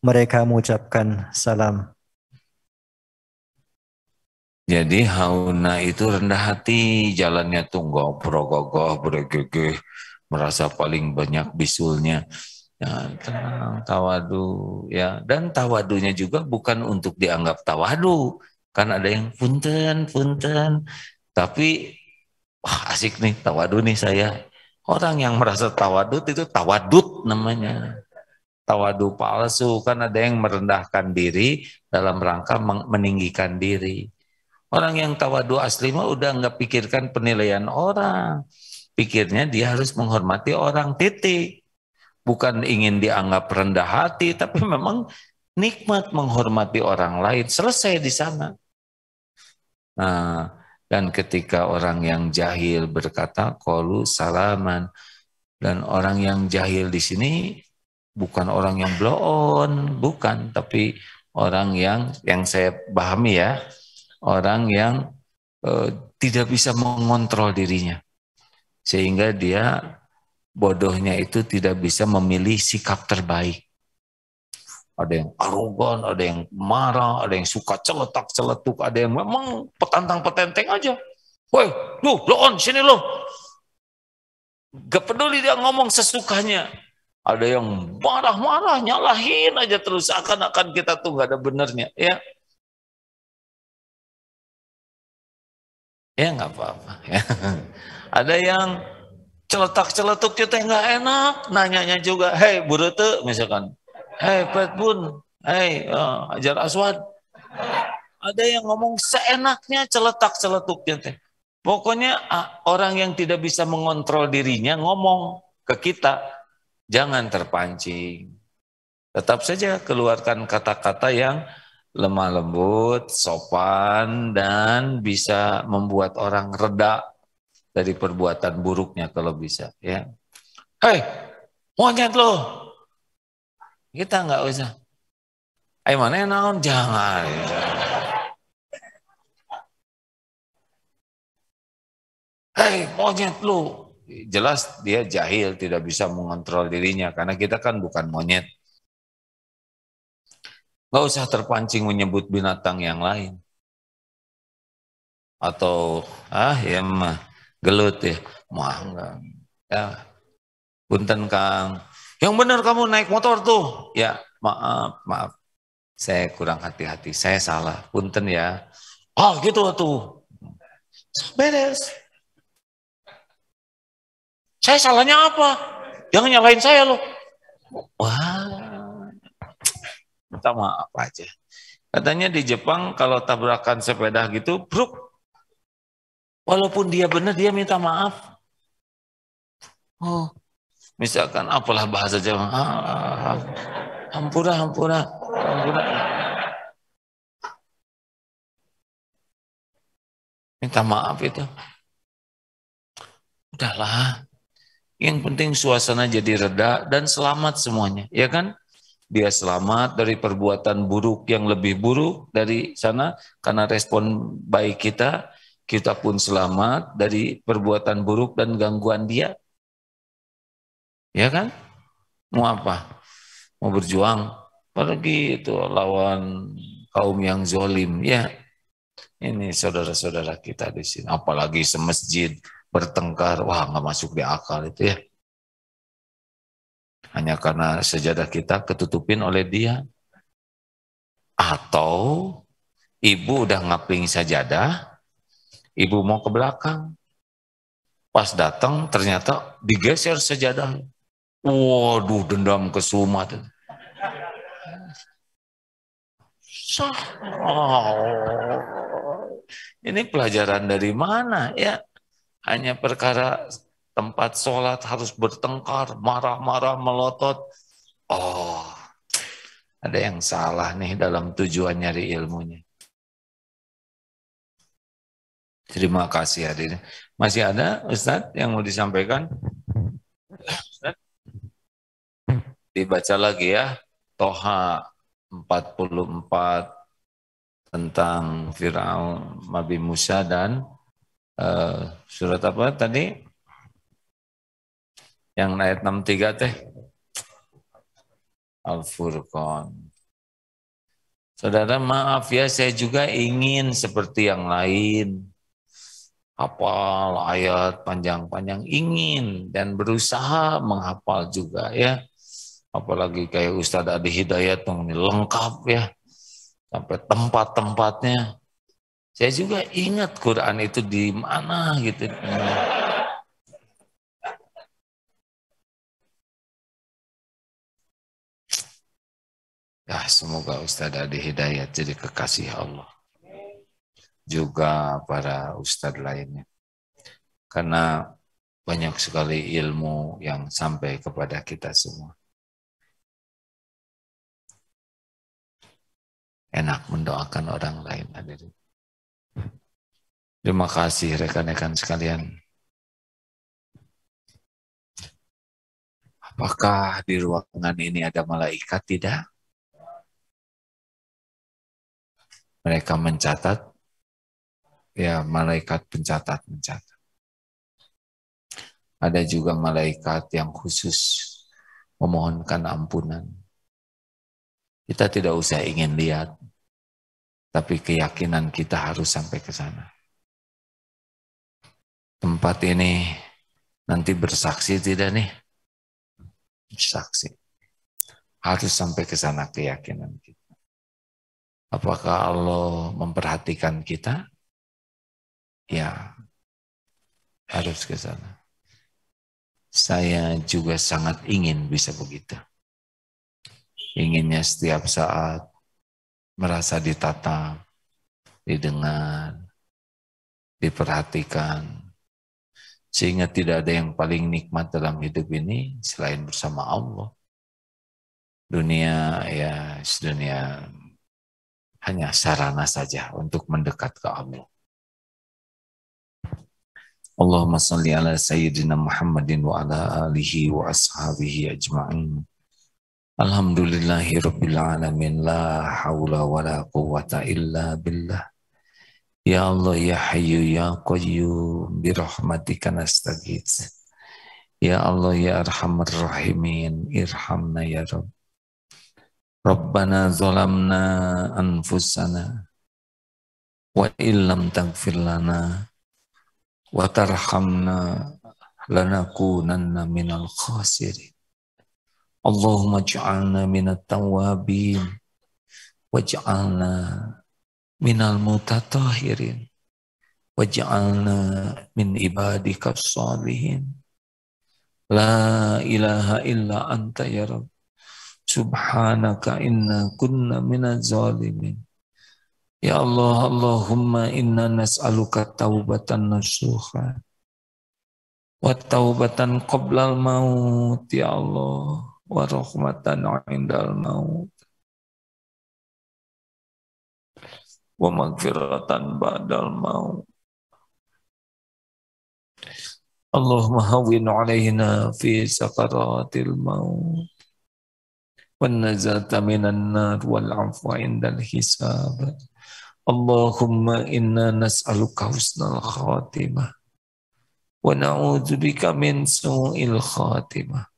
mereka mengucapkan salam. Jadi hauna itu rendah hati, jalannya tunggu berogoh-goh, bergegeh, merasa paling banyak bisulnya. Ya, tenang, tawadu ya. Dan tawadunya juga bukan untuk dianggap tawadu, kan ada yang punten, tapi wah asik nih tawadu nih saya. Orang yang merasa tawadud itu tawadud namanya. Tawadu palsu, kan ada yang merendahkan diri dalam rangka meninggikan diri. Orang yang tawadu asli mah udah nggak pikirkan penilaian orang, pikirnya dia harus menghormati orang, titik. Bukan ingin dianggap rendah hati, tapi memang nikmat menghormati orang lain, selesai di sana. Nah, dan ketika orang yang jahil berkata qalu salaman, dan orang yang jahil di sini bukan orang yang blow on, bukan, tapi orang yang saya pahami ya, orang yang tidak bisa mengontrol dirinya, sehingga dia bodohnya itu tidak bisa memilih sikap terbaik. Ada yang arogan, ada yang marah, ada yang suka celetak-celetuk, ada yang memang petantang-petenteng aja. Woi, lu, lo on, sini lo. Gak peduli dia ngomong sesukanya. Ada yang marah-marah, nyalahin aja terus, akan kita tuh gak ada benernya. Ya, ya nggak apa-apa. Ya. Ada yang celetak-celetuk kita nggak enak, nanyanya juga, hei burete misalkan, hei Petbun, hei Hajar Aswad. Ada yang ngomong seenaknya, celetak-celetuknya teh. Pokoknya orang yang tidak bisa mengontrol dirinya ngomong ke kita, jangan terpancing. Tetap saja keluarkan kata-kata yang lemah lembut, sopan, dan bisa membuat orang reda dari perbuatan buruknya kalau bisa. Ya, hei, monyet lo, kita nggak usah. Ayo mana yang naon, jangan. Hei, monyet lo. Jelas dia jahil, tidak bisa mengontrol dirinya karena kita kan bukan monyet. Nggak usah terpancing menyebut binatang yang lain. Atau ya mah gelut ya, mah enggak. Ya, punten Kang. Yang benar kamu naik motor tuh. Ya, maaf. Saya kurang hati-hati. Saya salah. Punten ya. Oh, gitu tuh. Beres. Saya salahnya apa? Jangan nyalahin saya loh. Wah. Minta maaf aja. Katanya di Jepang kalau tabrakan sepeda gitu, bruk. Walaupun dia benar, dia minta maaf. Oh, misalkan apalah bahasa Jawa. Hampura. Minta maaf itu. Udahlah. Yang penting suasana jadi reda dan selamat semuanya. Ya kan? Dia selamat dari perbuatan buruk yang lebih buruk dari sana karena respon baik kita. Kita pun selamat dari perbuatan buruk dan gangguan dia. Ya kan? Mau apa? Mau berjuang? Pergi itu lawan kaum yang zolim. Ya, ini saudara-saudara kita di sini. Apalagi semasjid bertengkar. Wah, nggak masuk di akal itu ya. Hanya karena sejadah kita ketutupin oleh dia. Atau ibu udah ngapling sajadah, ibu mau ke belakang. Pas datang ternyata digeser sajadah. Waduh, dendam kesumat. Ini pelajaran dari mana ya? Hanya perkara tempat sholat harus bertengkar, marah-marah, melotot. Oh, ada yang salah nih dalam tujuan nyari ilmunya. Terima kasih hadirin. Masih ada Ustadz yang mau disampaikan? Ustadz? Dibaca lagi ya. Toha 44 tentang Fir'aun, Nabi Musa dan surat apa tadi? Yang ayat 63 teh. Al-Furqan. Saudara maaf ya, saya juga ingin seperti yang lain. Hafal ayat panjang-panjang ingin dan berusaha menghafal juga ya. Apalagi kayak Ustadz Adi Hidayat yang lengkap ya. Sampai tempat-tempatnya. Saya juga ingat Quran itu di mana gitu. Ya, semoga Ustadz Adi Hidayat jadi kekasih Allah. Juga para ustadz lainnya. Karena banyak sekali ilmu yang sampai kepada kita semua. Enak mendoakan orang lain. Terima kasih rekan-rekan sekalian. Apakah di ruangan ini ada malaikat? Tidak. Mereka mencatat. Ya, malaikat mencatat. Ada juga malaikat yang khusus memohonkan ampunan. Kita tidak usah ingin lihat, tapi keyakinan kita harus sampai ke sana. Tempat ini nanti bersaksi tidak nih? Bersaksi. Harus sampai ke sana keyakinan kita. Apakah Allah memperhatikan kita? Ya, harus ke sana. Saya juga sangat ingin bisa begitu. Inginnya setiap saat merasa ditatap, didengar, diperhatikan. Sehingga tidak ada yang paling nikmat dalam hidup ini selain bersama Allah. Dunia ya dunia hanya sarana saja untuk mendekat ke Allah. Allahumma salli ala Sayyidina Muhammadin wa ala alihi wa ashabihi ajma'in. Alhamdulillahi Rabbil Alamin, la hawla wa la quwwata illa billah. Ya Allah, ya Hayyu, ya Qayyum, birahmatika nastaghits. Ya Allah, ya Arhamar Rahimin, irhamna ya Rabb. Rabbana zalamna anfusana, wa illam taghfir lana, wa tarhamna, lanakunanna minal khasirin. Allahumma ja'alna minat tawabin, waj'alna minal mutatahirin, waj'alna min ibadika salihin. La ilaha illa anta ya Rabb, subhanaka inna kunna minaz zalimin. Ya Allah, Allahumma inna nas'aluka taubatan nasuha wa taubatan qoblal maut ya Allah, wa rahmatan indal maut, wa magfiratan ba'dal maut. Allahumma hawwin alaina fi sakaratil maut, wan najata minan nar, wal afwa indal hisab. Allahumma inna nas'aluka husnal khatimah wa na'udzubika min su'il khatimah.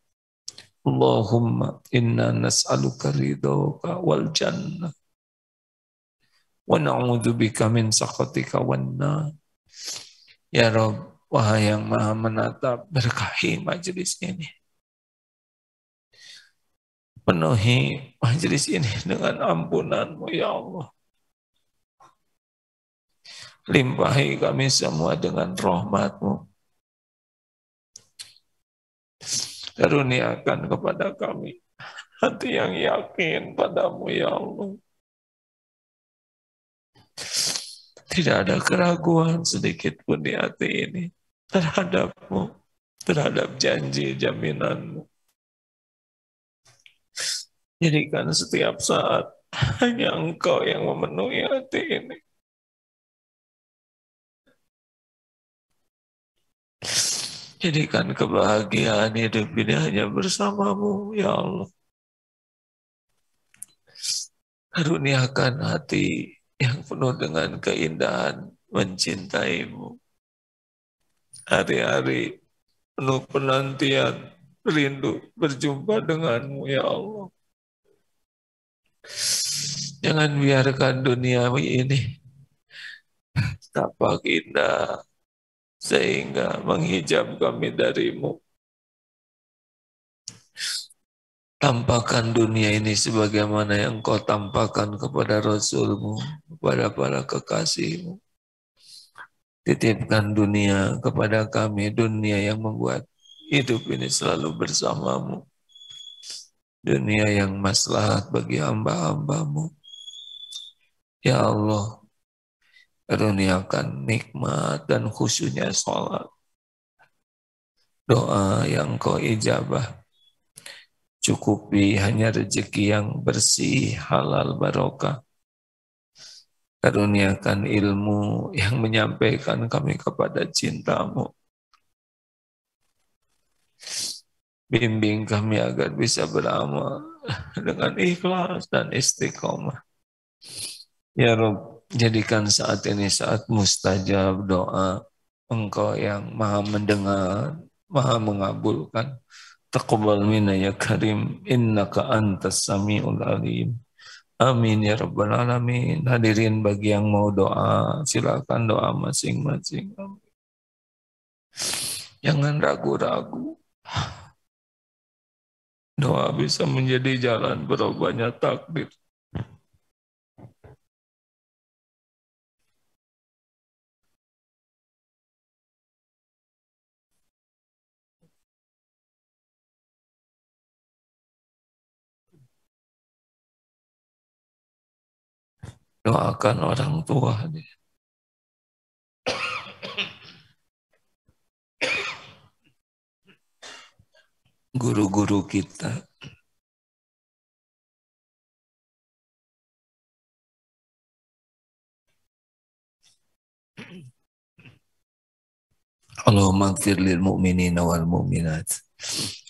Allahumma inna nas'aluka ridhaka wal jannah wa na'udzubika min sakhatika wan nar. Ya Rabb, wahai yang maha menatap, berkahi majelis ini. Penuhi majelis ini dengan ampunan-Mu ya Allah. Limpahi kami semua dengan rahmat-Mu. Karuniakan kepada kami hati yang yakin padamu ya Allah. Tidak ada keraguan sedikit pun di hati ini terhadap-Mu, terhadap janji jaminan-Mu. Jadikan setiap saat hanya Engkau yang memenuhi hati ini. Jadikan kebahagiaan hidup ini hanya bersama-Mu ya Allah. Karuniakan hati yang penuh dengan keindahan mencintai-Mu. Hari-hari penuh penantian, rindu berjumpa dengan-Mu ya Allah. Jangan biarkan dunia ini tampak indah sehingga menghijab kami dari-Mu. Tampakkan dunia ini sebagaimana yang Engkau tampakkan kepada Rasul-Mu, kepada para kekasih-Mu. Titipkan dunia kepada kami, dunia yang membuat hidup ini selalu bersama-Mu. Dunia yang maslahat bagi hamba-hamba-Mu. Ya Allah, karuniakan nikmat dan khusyuknya sholat. Doa yang Kau ijabah. Cukupi hanya rezeki yang bersih, halal, barokah. Karuniakan ilmu yang menyampaikan kami kepada cinta-Mu. Bimbing kami agar bisa beramal dengan ikhlas dan istiqomah. Ya Rabb, jadikan saat ini saat mustajab doa. Engkau yang maha mendengar, maha mengabulkan. Taqabbal minna ya karim, innaka antas sami'ul alim. Amin ya rabbal alamin. Hadirin bagi yang mau doa, silakan doa masing-masing. Jangan ragu-ragu. Doa bisa menjadi jalan berubahnya takdir. Doakan orang tua. Guru-guru kita. Allahumma ighfir lil mu'minina wal mu'minat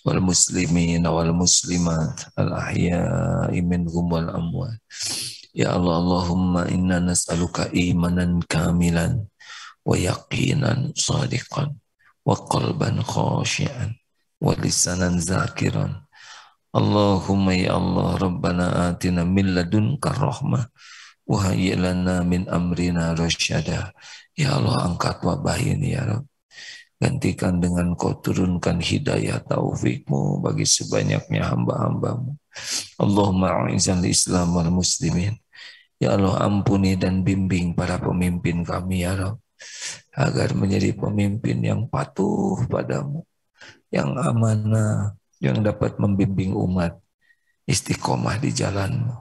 wal muslimina wal muslimat al ahya'i minhum wal amwat. Ya Allah, Allahumma inna nas'aluka imanan kamilan wa yaqinan sadiqan wa qalban khashi'an wa lisanan zakiran. Allahumma ya Allah, Rabbana atina min ladunka rahmah wa hayyi lana min amrina rasyada. Ya Allah, angkat wabah ini ya Rabb. Gantikan dengan Kau turunkan hidayah taufikmu bagi sebanyaknya hamba-hambamu. Allahumma a'izal Islam wal muslimin. Ya Allah, ampuni dan bimbing para pemimpin kami ya Rabb, agar menjadi pemimpin yang patuh padamu, yang amanah, yang dapat membimbing umat istiqomah di jalanmu.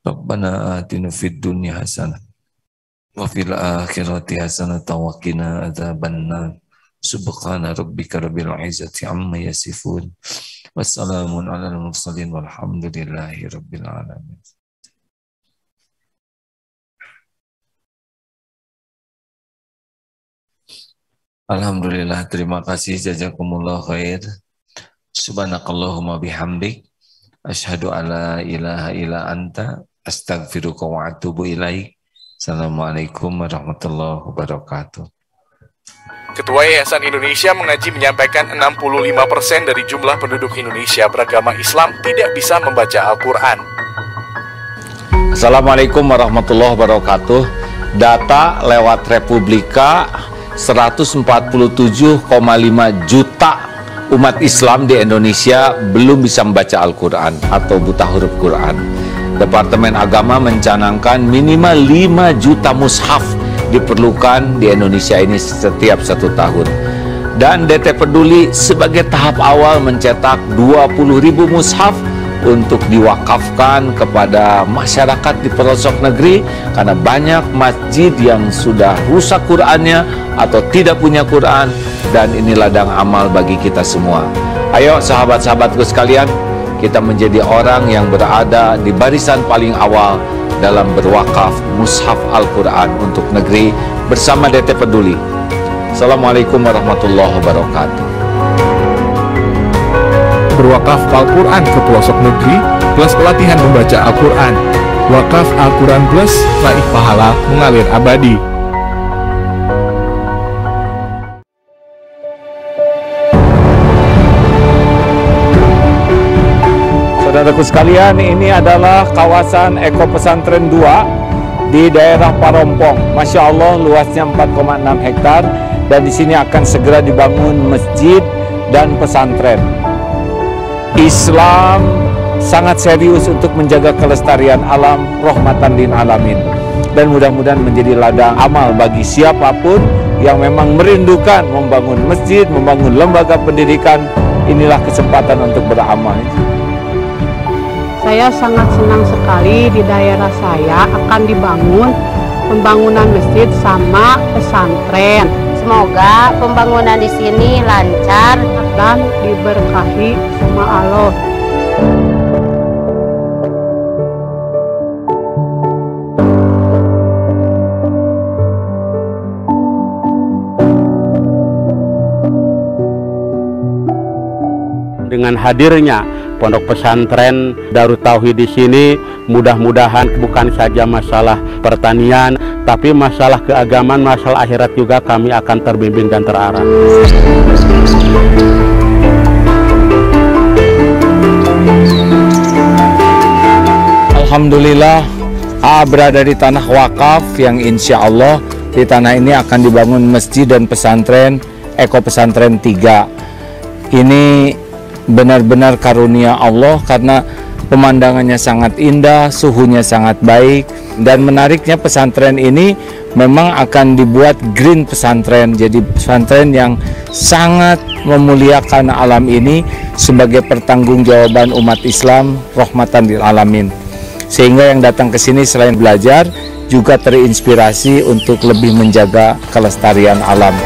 Rabbana atina fid dunya hasanah wa fil akhirati hasanah wa qina adzabannar. Subhana rabbika rabbil izzati amma yasifun. Wassalamun alal mursalin walhamdulillahi rabbil alamin. Alhamdulillah, terima kasih, jazakumullah khair. Subhanakallahumma bihamdik asyhadu alla ilaha illa anta astaghfiruka wa atubu ilaik. Assalamualaikum warahmatullahi wabarakatuh. Ketua Yayasan Indonesia Mengaji menyampaikan 65% dari jumlah penduduk Indonesia beragama Islam tidak bisa membaca Al-Quran. Assalamualaikum warahmatullahi wabarakatuh. Data lewat Republika, 147,5 juta umat Islam di Indonesia belum bisa membaca Al-Quran atau buta huruf Quran. Departemen Agama mencanangkan minimal 5 juta mushaf diperlukan di Indonesia ini setiap 1 tahun. Dan DT Peduli sebagai tahap awal mencetak 20.000 mushaf untuk diwakafkan kepada masyarakat di pelosok negeri, karena banyak masjid yang sudah rusak Qurannya atau tidak punya Quran, dan ini ladang amal bagi kita semua. Ayo sahabat-sahabatku sekalian, kita menjadi orang yang berada di barisan paling awal dalam berwakaf mushaf Al-Quran untuk negeri bersama DT Peduli. Assalamualaikum warahmatullahi wabarakatuh. Berwakaf Al-Quran ke pelosok negeri plus pelatihan membaca Al-Quran. Wakaf Al-Quran Plus, raih pahala mengalir abadi. Saudaraku sekalian, ini adalah kawasan Eko Pesantren 2 di daerah Parompong. Masya Allah, luasnya 4,6 hektar, dan di sini akan segera dibangun masjid dan pesantren. Islam sangat serius untuk menjaga kelestarian alam, rahmatan lil alamin, dan mudah-mudahan menjadi ladang amal bagi siapapun yang memang merindukan membangun masjid, membangun lembaga pendidikan. Inilah kesempatan untuk beramal. Saya sangat senang sekali di daerah saya akan dibangun pembangunan masjid sama pesantren. Semoga pembangunan di sini lancar dan diberkahi sama Allah. Dengan hadirnya Pondok Pesantren Darut Tauhid di sini, mudah-mudahan bukan saja masalah pertanian, tapi masalah keagamaan, masalah akhirat juga kami akan terbimbing dan terarah. Alhamdulillah, berada di tanah wakaf yang insya Allah di tanah ini akan dibangun masjid dan pesantren Eko Pesantren 3. Ini benar-benar karunia Allah karena pemandangannya sangat indah, suhunya sangat baik, dan menariknya pesantren ini memang akan dibuat green pesantren, jadi pesantren yang sangat memuliakan alam ini sebagai pertanggungjawaban umat Islam, rahmatan lil alamin, sehingga yang datang ke sini selain belajar juga terinspirasi untuk lebih menjaga kelestarian alam.